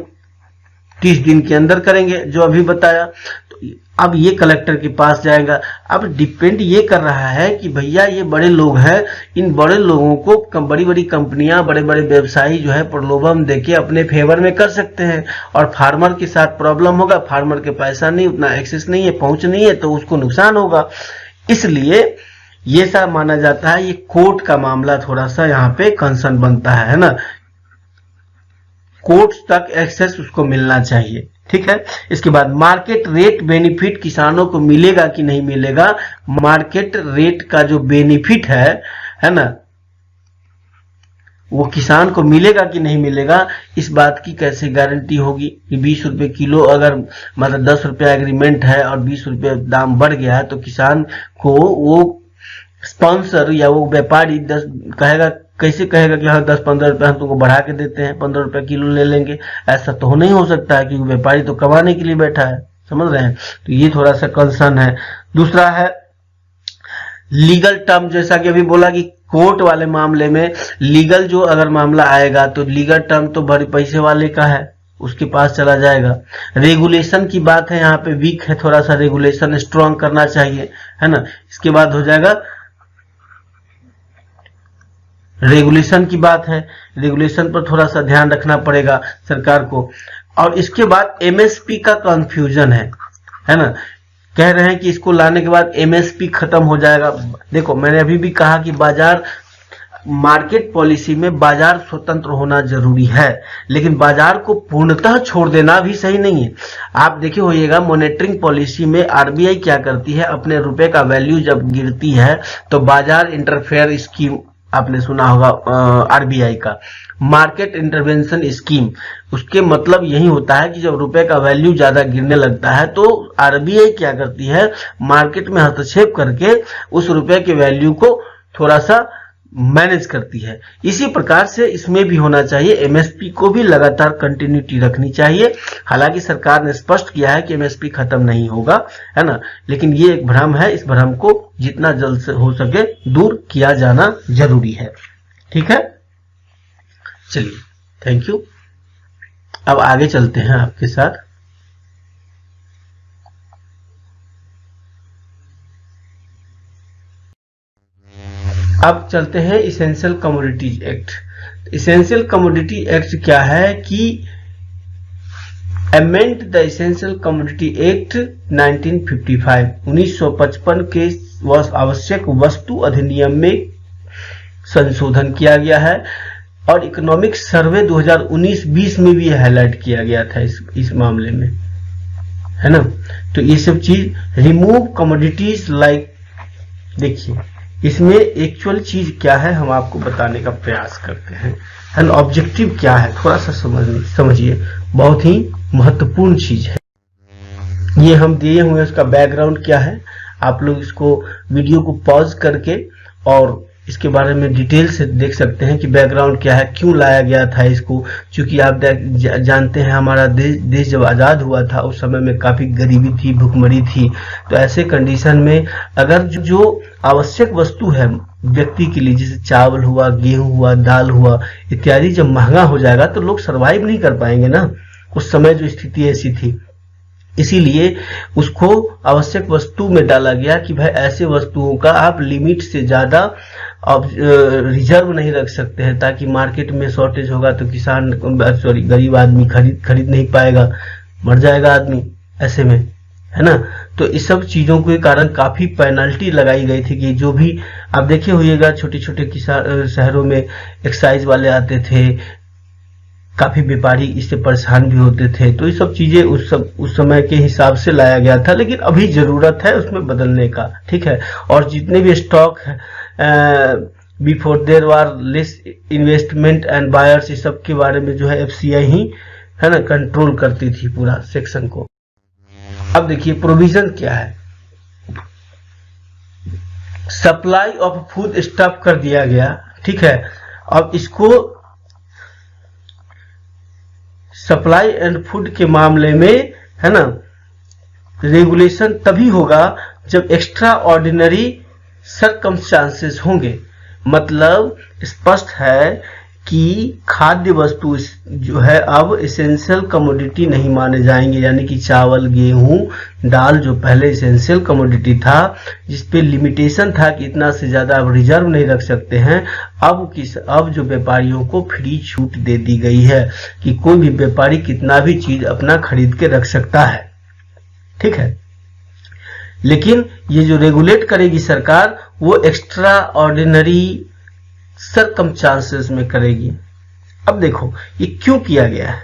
30 दिन के अंदर करेंगे, जो अभी बताया। तो अब ये कलेक्टर के पास जाएगा। अब डिपेंड ये कर रहा है कि भैया ये बड़े लोग हैं, इन बड़े लोगों को बड़ी बड़ी कंपनियां, बड़े बड़े व्यवसायी जो है प्रलोभन देके अपने फेवर में कर सकते हैं, और फार्मर के साथ प्रॉब्लम होगा, फार्मर के पैसा नहीं, उतना एक्सेस नहीं है, पहुंच नहीं है, तो उसको नुकसान होगा। इसलिए ये सब माना जाता है, ये कोर्ट का मामला थोड़ा सा यहाँ पे कंसर्न बनता है ना, कोर्ट तक एक्सेस उसको मिलना चाहिए। ठीक है, इसके बाद मार्केट रेट बेनिफिट किसानों को मिलेगा कि नहीं मिलेगा। मार्केट रेट का जो बेनिफिट है ना, वो किसान को मिलेगा कि नहीं मिलेगा, इस बात की कैसे गारंटी होगी कि 20 रुपए किलो, अगर मतलब 10 रुपया एग्रीमेंट है और 20 रुपये दाम बढ़ गया है, तो किसान को वो स्पॉन्सर या वो व्यापारी कहेगा, कैसे कहेगा कि हाँ 10-15 रुपए हम तुमको बढ़ा के देते हैं, 15 रुपए किलो ले लेंगे। ऐसा तो नहीं हो सकता है, क्योंकि व्यापारी तो कमाने के लिए बैठा है, समझ रहे हैं। तो ये थोड़ा सा कंसर्न है। दूसरा है लीगल टर्म, जैसा कि अभी बोला कि कोर्ट वाले मामले में लीगल जो अगर मामला आएगा तो लीगल टर्म तो बड़े पैसे वाले का है, उसके पास चला जाएगा। रेगुलेशन की बात है, यहाँ पे वीक है, थोड़ा सा रेगुलेशन स्ट्रॉन्ग करना चाहिए, है ना। इसके बाद हो जाएगा रेगुलेशन की बात है, रेगुलेशन पर थोड़ा सा ध्यान रखना पड़ेगा सरकार को। और इसके बाद एमएसपी का कंफ्यूजन है ना, कह रहे हैं कि इसको लाने के बाद एमएसपी खत्म हो जाएगा। देखो, मैंने अभी भी कहा कि बाजार मार्केट पॉलिसी में बाजार स्वतंत्र होना जरूरी है, लेकिन बाजार को पूर्णतः छोड़ देना भी सही नहीं है। आप देखे होइएगा मॉनेटरिंग पॉलिसी में आरबीआई क्या करती है, अपने रुपए का वैल्यू जब गिरती है तो बाजार इंटरफेयर स्कीम, आपने सुना होगा आरबीआई का मार्केट इंटरवेंशन स्कीम, उसके मतलब यही होता है कि जब रुपए का वैल्यू ज्यादा गिरने लगता है तो आरबीआई क्या करती है, मार्केट में हस्तक्षेप करके उस रुपए के वैल्यू को थोड़ा सा मैनेज करती है। इसी प्रकार से इसमें भी होना चाहिए, एमएसपी को भी लगातार कंटिन्यूटी रखनी चाहिए। हालांकि सरकार ने स्पष्ट किया है कि एमएसपी खत्म नहीं होगा, है ना, लेकिन ये एक भ्रम है, इस भ्रम को जितना जल्द से हो सके दूर किया जाना जरूरी है। ठीक है, चलिए, थैंक यू। अब आगे चलते हैं आपके साथ। अब चलते हैं essential commodities act. Essential commodity act क्या है कि amend the essential commodity act 1955 1955 के आवश्यक वस्तु अधिनियम में संशोधन किया गया है, और इकोनॉमिक सर्वे 2019-20 में भी हाईलाइट किया गया था इस मामले में, है ना। तो ये सब चीज रिमूव कमोडिटीज लाइक, देखिए इसमें एक्चुअल चीज क्या है हम आपको बताने का प्रयास करते हैं, एंड ऑब्जेक्टिव क्या है थोड़ा सा समझिए, बहुत ही महत्वपूर्ण चीज है। ये हम दिए हुए उसका बैकग्राउंड क्या है, आप लोग इसको वीडियो को पॉज करके और इसके बारे में डिटेल से देख सकते हैं कि बैकग्राउंड क्या है, क्यों लाया गया था इसको। क्योंकि आप जानते हैं हमारा देश जब आज़ाद हुआ था उस समय में काफ़ी गरीबी थी, भुखमरी थी। तो ऐसे कंडीशन में अगर जो आवश्यक वस्तु है व्यक्ति के लिए, जैसे चावल हुआ, गेहूं हुआ, दाल हुआ इत्यादि, जब महंगा हो जाएगा तो लोग सरवाइव नहीं कर पाएंगे ना। उस समय जो स्थिति ऐसी थी, इसीलिए उसको आवश्यक वस्तु में डाला गया कि भाई ऐसे वस्तुओं का आप लिमिट से ज्यादा अब रिजर्व नहीं रख सकते हैं, ताकि मार्केट में शॉर्टेज होगा तो किसान गरीब आदमी खरीद नहीं पाएगा, मर जाएगा आदमी ऐसे में, है ना। तो इस सब चीजों के कारण काफी पेनल्टी लगाई गई थी कि जो भी आप देखे होइएगा छोटे छोटे किसान शहरों में एक्साइज वाले आते थे, काफी व्यापारी इससे परेशान भी होते थे। तो ये सब चीजें उस समय के हिसाब से लाया गया था, लेकिन अभी जरूरत है उसमें बदलने का, ठीक है। और जितने भी स्टॉक है before their war less investment and buyers, इस सब के बारे में जो है FCI ही है ना कंट्रोल करती थी पूरा सेक्शन को। अब देखिए प्रोविजन क्या है, सप्लाई ऑफ फूड स्टॉप कर दिया गया, ठीक है। अब इसको सप्लाई एंड फूड के मामले में है ना रेगुलेशन तभी होगा जब एक्स्ट्रा ऑर्डिनरी सर्कमस्टांसेस होंगे। मतलब स्पष्ट है कि खाद्य वस्तु जो है अब एसेंशियल कमोडिटी नहीं माने जाएंगे, यानी कि चावल, गेहूं, दाल जो पहले एसेंशियल कमोडिटी था, जिसपे लिमिटेशन था कि इतना से ज्यादा अब रिजर्व नहीं रख सकते हैं, अब जो व्यापारियों को फ्री छूट दे दी गई है कि कोई भी व्यापारी कितना भी चीज अपना खरीद के रख सकता है, ठीक है। लेकिन ये जो रेगुलेट करेगी सरकार वो एक्स्ट्रा ऑर्डिनरी सर्कमस्टांसेस में करेगी। अब देखो ये क्यों किया गया है,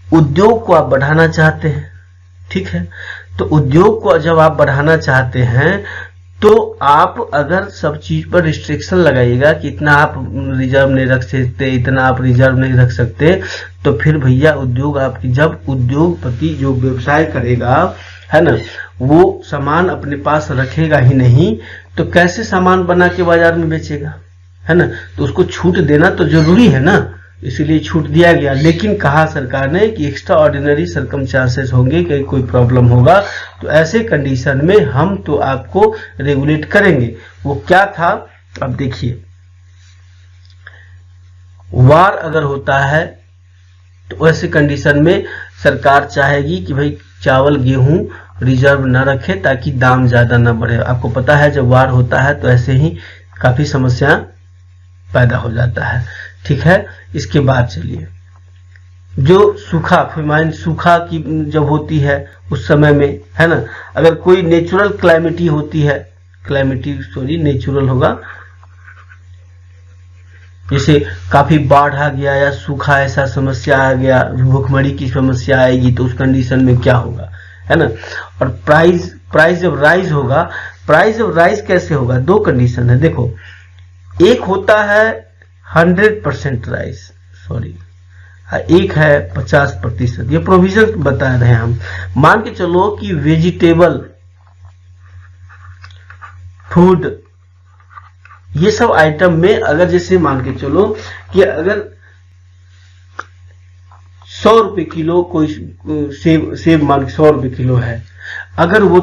उद्योग को आप बढ़ाना चाहते हैं, ठीक है। तो उद्योग को जब आप बढ़ाना चाहते हैं तो आप अगर सब चीज पर रिस्ट्रिक्शन लगाइएगा कि इतना आप रिजर्व नहीं रख सकते, इतना आप रिजर्व नहीं रख सकते, तो फिर भैया उद्योग आपकी, जब उद्योगपति जो व्यवसाय करेगा है ना वो सामान अपने पास रखेगा ही नहीं तो कैसे सामान बना के बाजार में बेचेगा, है ना। तो उसको छूट देना तो जरूरी है ना, इसीलिए छूट दिया गया। लेकिन कहा सरकार ने कि एक्स्ट्रा ऑर्डिनरी सर्कमस्टांसेस होंगे, कहीं कोई प्रॉब्लम होगा तो ऐसे कंडीशन में हम तो आपको रेगुलेट करेंगे। वो क्या था, अब देखिए वार अगर होता है तो ऐसे कंडीशन में सरकार चाहेगी कि भाई चावल गेहूं रिजर्व न रखे ताकि दाम ज्यादा न बढ़े। आपको पता है जब वार होता है तो ऐसे ही काफी समस्या पैदा हो जाता है, ठीक है। इसके बाद चलिए जो सूखा फेमाइन, सूखा की जब होती है उस समय में है ना, अगर कोई नेचुरल क्लाइमेटी होती है, नेचुरल होगा, जैसे काफी बाढ़ आ गया या सूखा ऐसा समस्या आ गया, भूखमरी की समस्या आएगी, तो उस कंडीशन में क्या होगा, है ना। और प्राइस जब राइज होगा, प्राइस जब राइज कैसे होगा, दो कंडीशन है। देखो एक होता है 100% राइज, एक है 50%। ये प्रोविजन बता रहे हैं हम। मान के चलो कि वेजिटेबल, फूड, ये सब आइटम में अगर जैसे मान के चलो कि अगर 100 रुपए किलो कोई सेब मान के 100 रुपए किलो है, अगर वो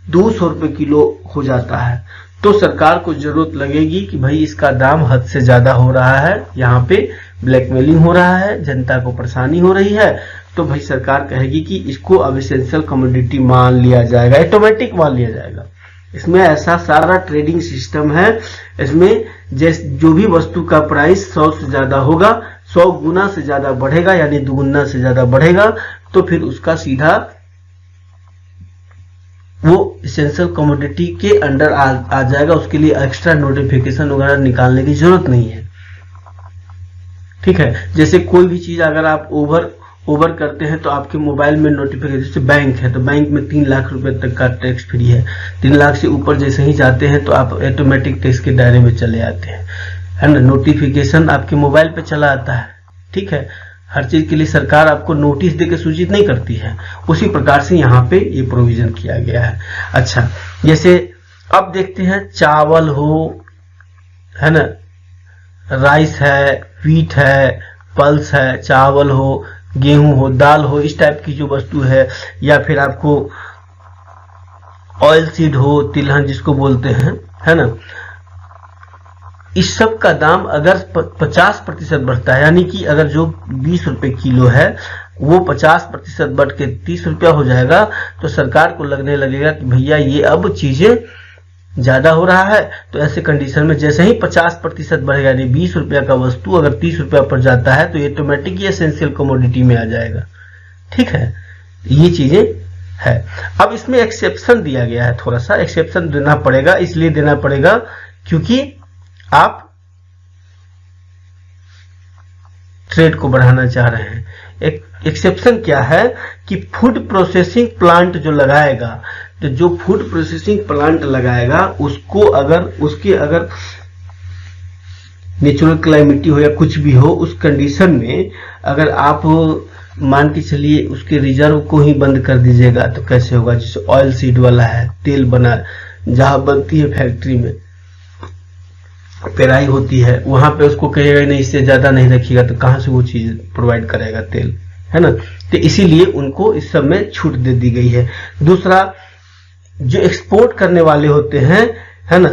200 रुपए किलो हो जाता है तो सरकार को जरूरत लगेगी कि भाई इसका दाम हद से ज्यादा हो रहा है, यहाँ पे ब्लैकमेलिंग हो रहा है, जनता को परेशानी हो रही है, तो भाई सरकार कहेगी कि इसको अब एसेंशियल कमोडिटी मान लिया जाएगा, ऑटोमेटिक मान लिया जाएगा। इसमें ऐसा सारा ट्रेडिंग सिस्टम है, इसमें जो भी वस्तु का प्राइस 100 से ज्यादा होगा, 100 गुना से ज्यादा बढ़ेगा, यानी दुगुना से ज्यादा बढ़ेगा, तो फिर उसका सीधा वो एसेंशियल कमोडिटी के अंडर आ जाएगा। उसके लिए एक्स्ट्रा नोटिफिकेशन वगैरह निकालने की जरूरत नहीं है, ठीक है। जैसे कोई भी चीज अगर आप ओवर करते हैं तो आपके मोबाइल में नोटिफिकेशन, जैसे बैंक है तो बैंक में 3 लाख रुपए तक का टैक्स फ्री है, 3 लाख से ऊपर जैसे ही जाते हैं तो आप ऑटोमेटिक टैक्स के दायरे में चले आते हैं, है ना। नोटिफिकेशन आपके मोबाइल पे चला आता है, ठीक है। हर चीज के लिए सरकार आपको नोटिस देकर सूचित नहीं करती है, उसी प्रकार से यहाँ पे ये प्रोविजन किया गया है। अच्छा, जैसे अब देखते हैं चावल हो, है ना, राइस है, व्हीट है, पल्स है, चावल हो, गेहूं हो, दाल हो, इस टाइप की जो वस्तु है, या फिर आपको ऑयल सीड हो, तिलहन जिसको बोलते हैं, है ना, इस सब का दाम अगर 50% बढ़ता है, यानी कि अगर जो 20 रुपए किलो है वो 50% बढ़ के 30 रुपया हो जाएगा, तो सरकार को लगने लगेगा कि भैया ये अब चीजें ज्यादा हो रहा है। तो ऐसे कंडीशन में जैसे ही 50% बढ़ेगा, यानी 20 रुपया का वस्तु अगर 30 रुपया पर जाता है तो ये ऑटोमेटिक ये एसेंशियल कमोडिटी में आ जाएगा, ठीक है। ये चीजें है। अब इसमें एक्सेप्शन दिया गया है, थोड़ा सा एक्सेप्शन देना पड़ेगा, इसलिए देना पड़ेगा क्योंकि आप ट्रेड को बढ़ाना चाह रहे हैं। एक एक्सेप्शन क्या है कि फूड प्रोसेसिंग प्लांट जो लगाएगा, तो जो फूड प्रोसेसिंग प्लांट लगाएगा उसको अगर नेचुरल क्लाइमेटी हो या कुछ भी हो, उस कंडीशन में अगर आप मान के चलिए उसके रिजर्व को ही बंद कर दीजिएगा तो कैसे होगा। जैसे ऑयल सीड वाला है, तेल बना जहां बनती है फैक्ट्री में पेराई होती है, वहां पे उसको कहेगा नहीं इससे ज्यादा नहीं रखिएगा, तो कहां से वो चीज प्रोवाइड कराएगा तेल, है ना। तो इसीलिए उनको इस सब में छूट दे दी गई है। दूसरा, जो एक्सपोर्ट करने वाले होते हैं, है ना,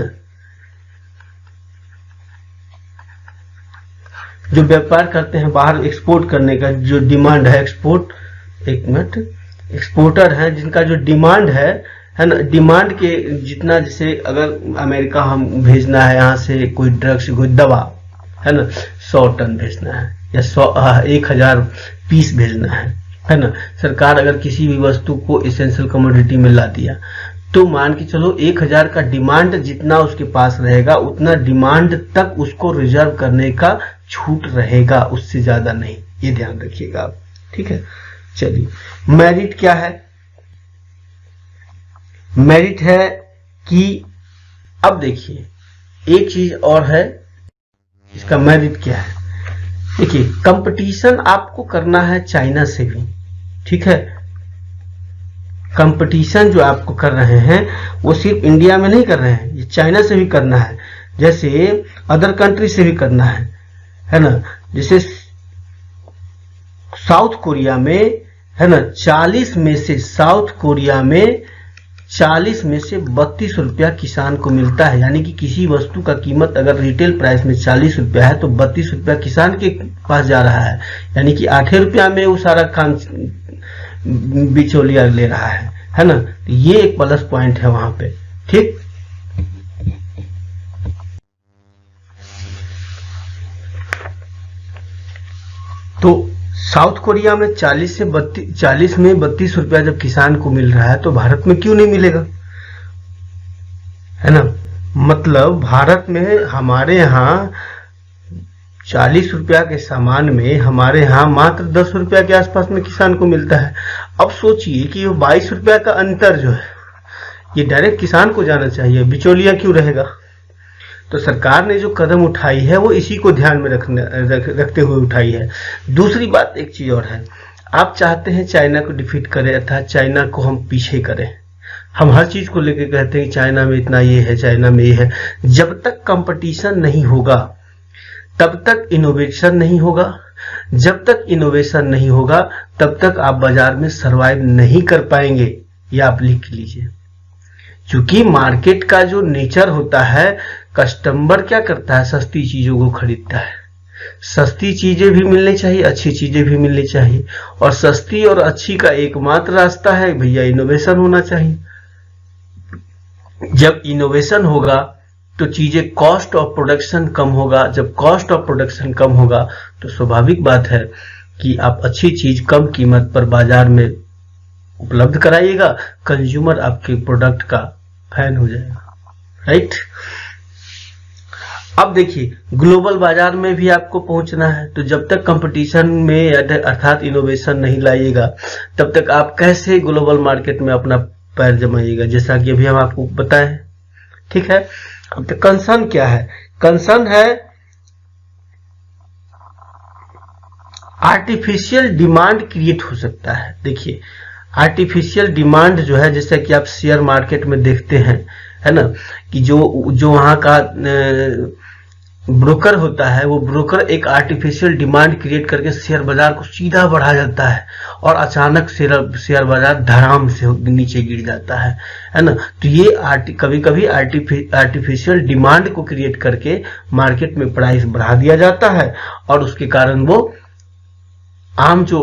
जो व्यापार करते हैं बाहर एक्सपोर्ट करने का जो डिमांड है, एक्सपोर्टर है जिनका जो डिमांड है ना, डिमांड के जितना, जैसे अगर अमेरिका हम भेजना है यहाँ से कोई ड्रग्स कोई दवा, है ना, 100 टन भेजना है या 1000 पीस भेजना है ना। सरकार अगर किसी भी वस्तु को एसेंशियल कमोडिटी में ला दिया तो मान के चलो 1000 का डिमांड जितना उसके पास रहेगा उतना डिमांड तक उसको रिजर्व करने का छूट रहेगा, उससे ज्यादा नहीं, ये ध्यान रखिएगा आप, ठीक है। चलिए, मेरिट क्या है? मेरिट है कि अब देखिए एक चीज और है, इसका मेरिट क्या है। देखिए, कंपटीशन आपको करना है चाइना से भी, ठीक है। कंपटीशन जो आपको कर रहे हैं वो सिर्फ इंडिया में नहीं कर रहे हैं, ये चाइना से भी करना है, जैसे अदर कंट्री से भी करना है ना। जैसे साउथ कोरिया में, है ना, 40 में से साउथ कोरिया में 40 में से 32 रुपया किसान को मिलता है, यानी कि किसी वस्तु का कीमत अगर रिटेल प्राइस में 40 रुपया है तो 32 रुपया किसान के पास जा रहा है, यानी कि 8 रुपया में वो सारा काम बिचौलिया ले रहा है ना। ये एक प्लस पॉइंट है वहां पे, ठीक। तो साउथ कोरिया में 40 में 32 रुपया जब किसान को मिल रहा है तो भारत में क्यों नहीं मिलेगा, है ना। मतलब भारत में हमारे यहाँ 40 रुपया के सामान में हमारे यहाँ मात्र 10 रुपया के आसपास में किसान को मिलता है। अब सोचिए कि वो 22 रुपया का अंतर जो है ये डायरेक्ट किसान को जाना चाहिए, बिचौलिया क्यों रहेगा। तो सरकार ने जो कदम उठाई है वो इसी को ध्यान में रखते हुए उठाई है। दूसरी बात एक चीज और है, आप चाहते हैं चाइना को डिफीट करें अर्थात चाइना को हम पीछे करें। हम हर चीज को लेकर कहते हैं कि चाइना में इतना ये है, चाइना में ये है। जब तक कंपटीशन नहीं होगा तब तक इनोवेशन नहीं होगा, जब तक इनोवेशन नहीं होगा तब तक आप बाजार में सरवाइव नहीं कर पाएंगे। ये आप लिख लीजिए, क्योंकि मार्केट का जो नेचर होता है, कस्टमर क्या करता है, सस्ती चीजों को खरीदता है। सस्ती चीजें भी मिलनी चाहिए, अच्छी चीजें भी मिलनी चाहिए, और सस्ती और अच्छी का एकमात्र रास्ता है भैया इनोवेशन होना चाहिए। जब इनोवेशन होगा तो चीजें कॉस्ट ऑफ प्रोडक्शन कम होगा, जब कॉस्ट ऑफ प्रोडक्शन कम होगा तो स्वाभाविक बात है कि आप अच्छी चीज कम कीमत पर बाजार में उपलब्ध कराइएगा, कंज्यूमर आपके प्रोडक्ट का फैन हो जाएगा, राइट। अब देखिए ग्लोबल बाजार में भी आपको पहुंचना है, तो जब तक कंपटीशन में अर्थात इनोवेशन नहीं लाइएगा तब तक आप कैसे ग्लोबल मार्केट में अपना पैर जमाइएगा, जैसा कि अभी हम आपको बताएं। ठीक है, अब तो कंसर्न क्या है? कंसर्न है आर्टिफिशियल डिमांड क्रिएट हो सकता है। देखिए आर्टिफिशियल डिमांड जो है, जैसे कि आप शेयर मार्केट में देखते हैं, है ना, कि जो वहां का ब्रोकर होता है, वो ब्रोकर एक आर्टिफिशियल डिमांड क्रिएट करके शेयर बाजार को सीधा बढ़ा जाता है और अचानक शेयर बाजार धड़ाम से नीचे गिर जाता है ना। तो ये कभी कभी आर्टिफिशियल डिमांड को क्रिएट करके मार्केट में प्राइस बढ़ा दिया जाता है और उसके कारण वो आम जो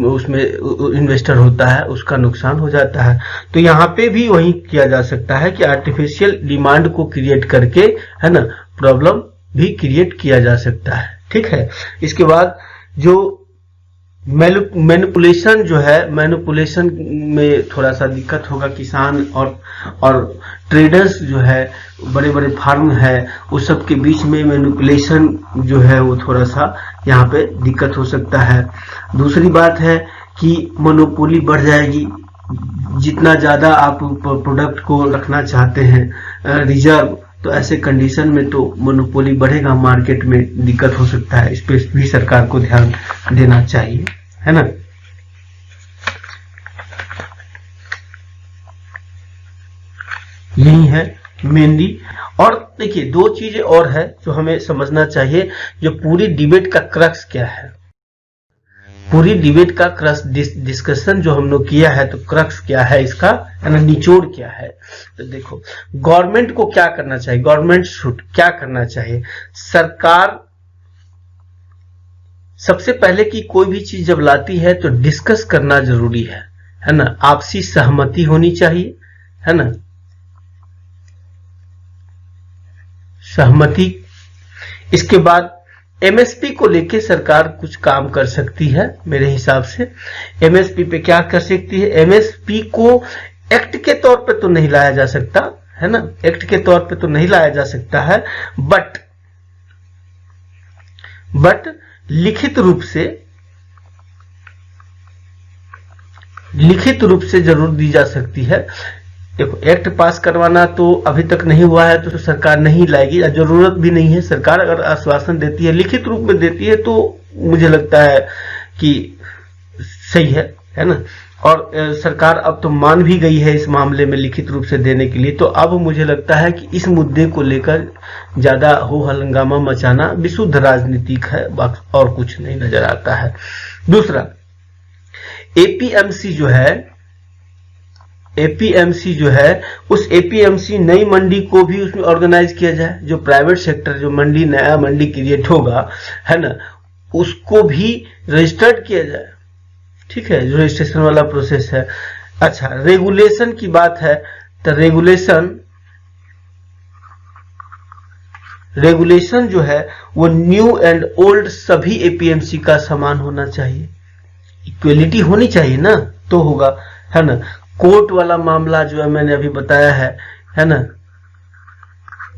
उसमें इन्वेस्टर होता है उसका नुकसान हो जाता है। तो यहाँ पे भी वही किया जा सकता है कि आर्टिफिशियल डिमांड को क्रिएट करके, है ना, प्रॉब्लम भी क्रिएट किया जा सकता है। ठीक है, इसके बाद जो मैनिपुलेशन जो है, मैनिपुलेशन में थोड़ा सा दिक्कत होगा। किसान और ट्रेडर्स जो है, बड़े बड़े फार्म है, उस सब के बीच में मैनिपुलेशन जो है वो थोड़ा सा यहाँ पे दिक्कत हो सकता है। दूसरी बात है कि मोनोपोली बढ़ जाएगी। जितना ज्यादा आप प्रोडक्ट को रखना चाहते हैं रिजर्व, तो ऐसे कंडीशन में तो मोनोपोली बढ़ेगा, मार्केट में दिक्कत हो सकता है। इस पे भी सरकार को ध्यान देना चाहिए, है ना। यही है मेनली। और देखिए दो चीजें और है जो हमें समझना चाहिए, जो पूरी डिबेट का क्रक्स क्या है। पूरी डिबेट का क्रक्स डिस्कशन जो हम लोग किया है, तो क्रक्स क्या है इसका, है ना, निचोड़ क्या है। तो देखो गवर्नमेंट को क्या करना चाहिए, गवर्नमेंट शुड क्या करना चाहिए। सरकार सबसे पहले कि कोई भी चीज जब लाती है तो डिस्कस करना जरूरी है ना, आपसी सहमति होनी चाहिए, है ना, सहमति। इसके बाद एमएसपी को लेके सरकार कुछ काम कर सकती है मेरे हिसाब से। एमएसपी पे क्या कर सकती है, एमएसपी को एक्ट के तौर पे तो नहीं लाया जा सकता, है ना, एक्ट के तौर पे तो नहीं लाया जा सकता है, बट लिखित रूप से जरूर दी जा सकती है। देखो एक्ट पास करवाना तो अभी तक नहीं हुआ है, तो सरकार नहीं लाएगी, जरूरत भी नहीं है। सरकार अगर आश्वासन देती है, लिखित रूप में देती है, तो मुझे लगता है कि सही है ना। और सरकार अब तो मान भी गई है इस मामले में लिखित रूप से देने के लिए। तो अब मुझे लगता है कि इस मुद्दे को लेकर ज्यादा हो हंगामा मचाना विशुद्ध राजनीतिक है, और कुछ नहीं नजर आता है। दूसरा, एपीएमसी जो है, उस एपीएमसी नई मंडी को भी उसमें ऑर्गेनाइज किया जाए। जो प्राइवेट सेक्टर, जो मंडी, नया मंडी क्रिएट होगा, है ना, उसको भी रजिस्टर्ड किया जाए। ठीक है, जो रजिस्ट्रेशन वाला प्रोसेस है। अच्छा, रेगुलेशन की बात है, तो रेगुलेशन जो है वो न्यू एंड ओल्ड सभी एपीएमसी का समान होना चाहिए। इक्वलिटी होनी चाहिए ना, तो होगा, है ना। कोर्ट वाला मामला जो है मैंने अभी बताया है ना,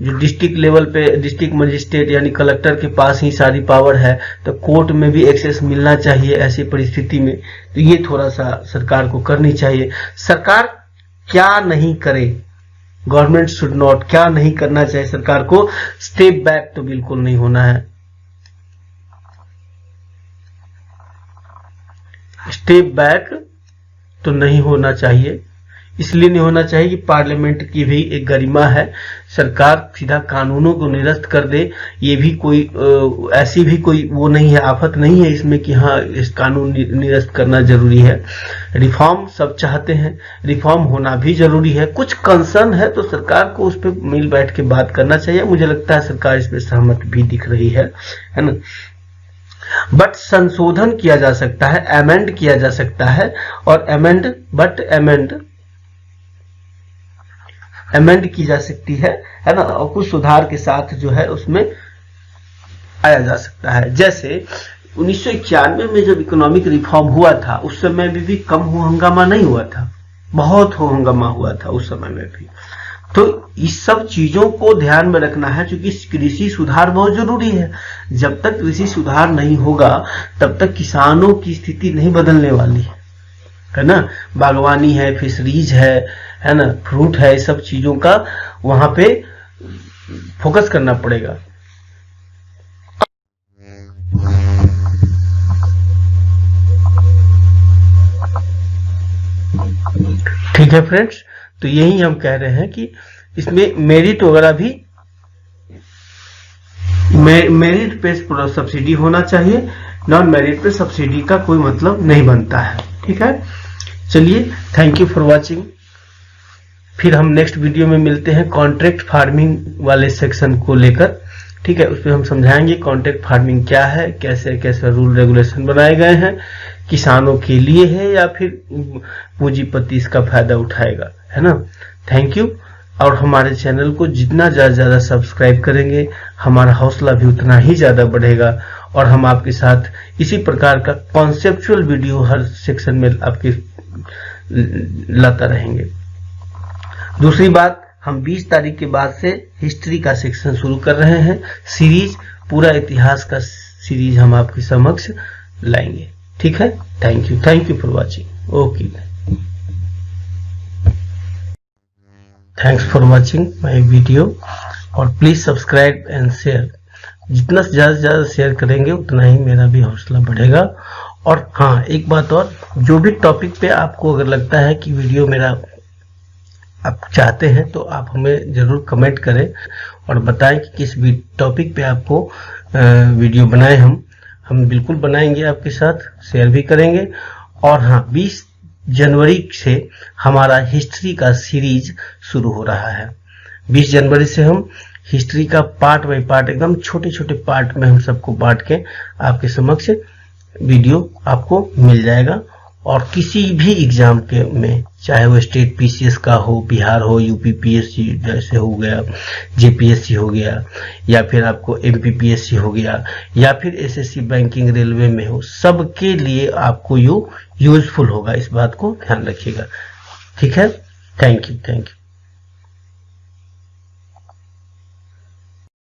जो डिस्ट्रिक्ट लेवल पे डिस्ट्रिक्ट मजिस्ट्रेट यानी कलेक्टर के पास ही सारी पावर है, तो कोर्ट में भी एक्सेस मिलना चाहिए ऐसी परिस्थिति में। तो ये थोड़ा सा सरकार को करनी चाहिए। सरकार क्या नहीं करे, गवर्नमेंट शुड नॉट, क्या नहीं करना चाहिए सरकार को, स्टेप बैक तो बिल्कुल नहीं होना है। स्टेप बैक तो नहीं होना चाहिए। इसलिए नहीं होना चाहिए कि पार्लियामेंट की भी एक गरिमा है, सरकार सीधा कानूनों को निरस्त कर दे। ये भी कोई ऐसी भी कोई वो नहीं है, आफत नहीं है इसमें कि हाँ इस कानून निरस्त करना जरूरी है। रिफॉर्म सब चाहते हैं, रिफॉर्म होना भी जरूरी है। कुछ कंसर्न है तो सरकार को उस पर मिल बैठ के बात करना चाहिए। मुझे लगता है सरकार इस पर सहमत भी दिख रही है ना। बट संशोधन किया जा सकता है, अमेंड किया जा सकता है, और अमेंड की जा सकती है ना, और कुछ सुधार के साथ जो है उसमें आया जा सकता है। जैसे 1991 में जब इकोनॉमिक रिफॉर्म हुआ था, उस समय में भी कम हो हंगामा नहीं हुआ था, बहुत हो हंगामा हुआ था उस समय में भी। तो इस सब चीजों को ध्यान में रखना है, क्योंकि कृषि सुधार बहुत जरूरी है। जब तक कृषि सुधार नहीं होगा तब तक किसानों की स्थिति नहीं बदलने वाली है ना। बागवानी है, फिशरीज है ना, फ्रूट है, इस सब चीजों का वहां पे फोकस करना पड़ेगा। ठीक है फ्रेंड्स, तो यही हम कह रहे हैं कि इसमें मेरिट वगैरह भी मेरिट पे सब्सिडी होना चाहिए, नॉन मेरिट पे सब्सिडी का कोई मतलब नहीं बनता है। ठीक है, चलिए, थैंक यू फॉर वाचिंग। फिर हम नेक्स्ट वीडियो में मिलते हैं कॉन्ट्रैक्ट फार्मिंग वाले सेक्शन को लेकर। ठीक है, उसमें हम समझाएंगे कॉन्ट्रैक्ट फार्मिंग क्या है, कैसे कैसे रूल रेगुलेशन बनाए गए हैं, किसानों के लिए है या फिर पूंजीपति इसका फायदा उठाएगा, है ना। Thank you. और हमारे चैनल को जितना ज्यादा सब्सक्राइब करेंगे हमारा हौसला भी उतना ही ज्यादा बढ़ेगा, और हम आपके साथ इसी प्रकार का कॉन्सेप्चुअल वीडियो हर सेक्शन में आपके लाता रहेंगे। दूसरी बात, हम 20 तारीख के बाद से हिस्ट्री का सेक्शन शुरू कर रहे हैं। सीरीज, पूरा इतिहास का सीरीज हम आपके समक्ष लाएंगे। ठीक है, thank you for watching. Okay, thanks for watching my video, और प्लीज सब्सक्राइब एंड शेयर। जितना ज्यादा से ज्यादा शेयर करेंगे उतना ही मेरा भी हौसला बढ़ेगा। और हाँ, एक बात और, जो भी टॉपिक पे आपको अगर लगता है कि वीडियो मेरा आप चाहते हैं तो आप हमें जरूर कमेंट करें और बताएं कि किस टॉपिक पे आपको वीडियो बनाएं। हम बिल्कुल बनाएंगे, आपके साथ शेयर भी करेंगे। और हाँ, 20 जनवरी से हमारा हिस्ट्री का सीरीज शुरू हो रहा है। 20 जनवरी से हम हिस्ट्री का पार्ट बाय पार्ट, एकदम छोटे छोटे पार्ट में हम सबको बांट के आपके समक्ष वीडियो आपको मिल जाएगा। और किसी भी एग्जाम के में, चाहे वो स्टेट पीसीएस का हो, बिहार हो, यूपी पीएससी जैसे हो गया, जेपीएससी हो गया, या फिर आपको एमपीपीएससी हो गया, या फिर एसएससी बैंकिंग रेलवे में हो, सबके लिए आपको यूजफुल होगा। इस बात को ध्यान रखिएगा। ठीक है, थैंक यू।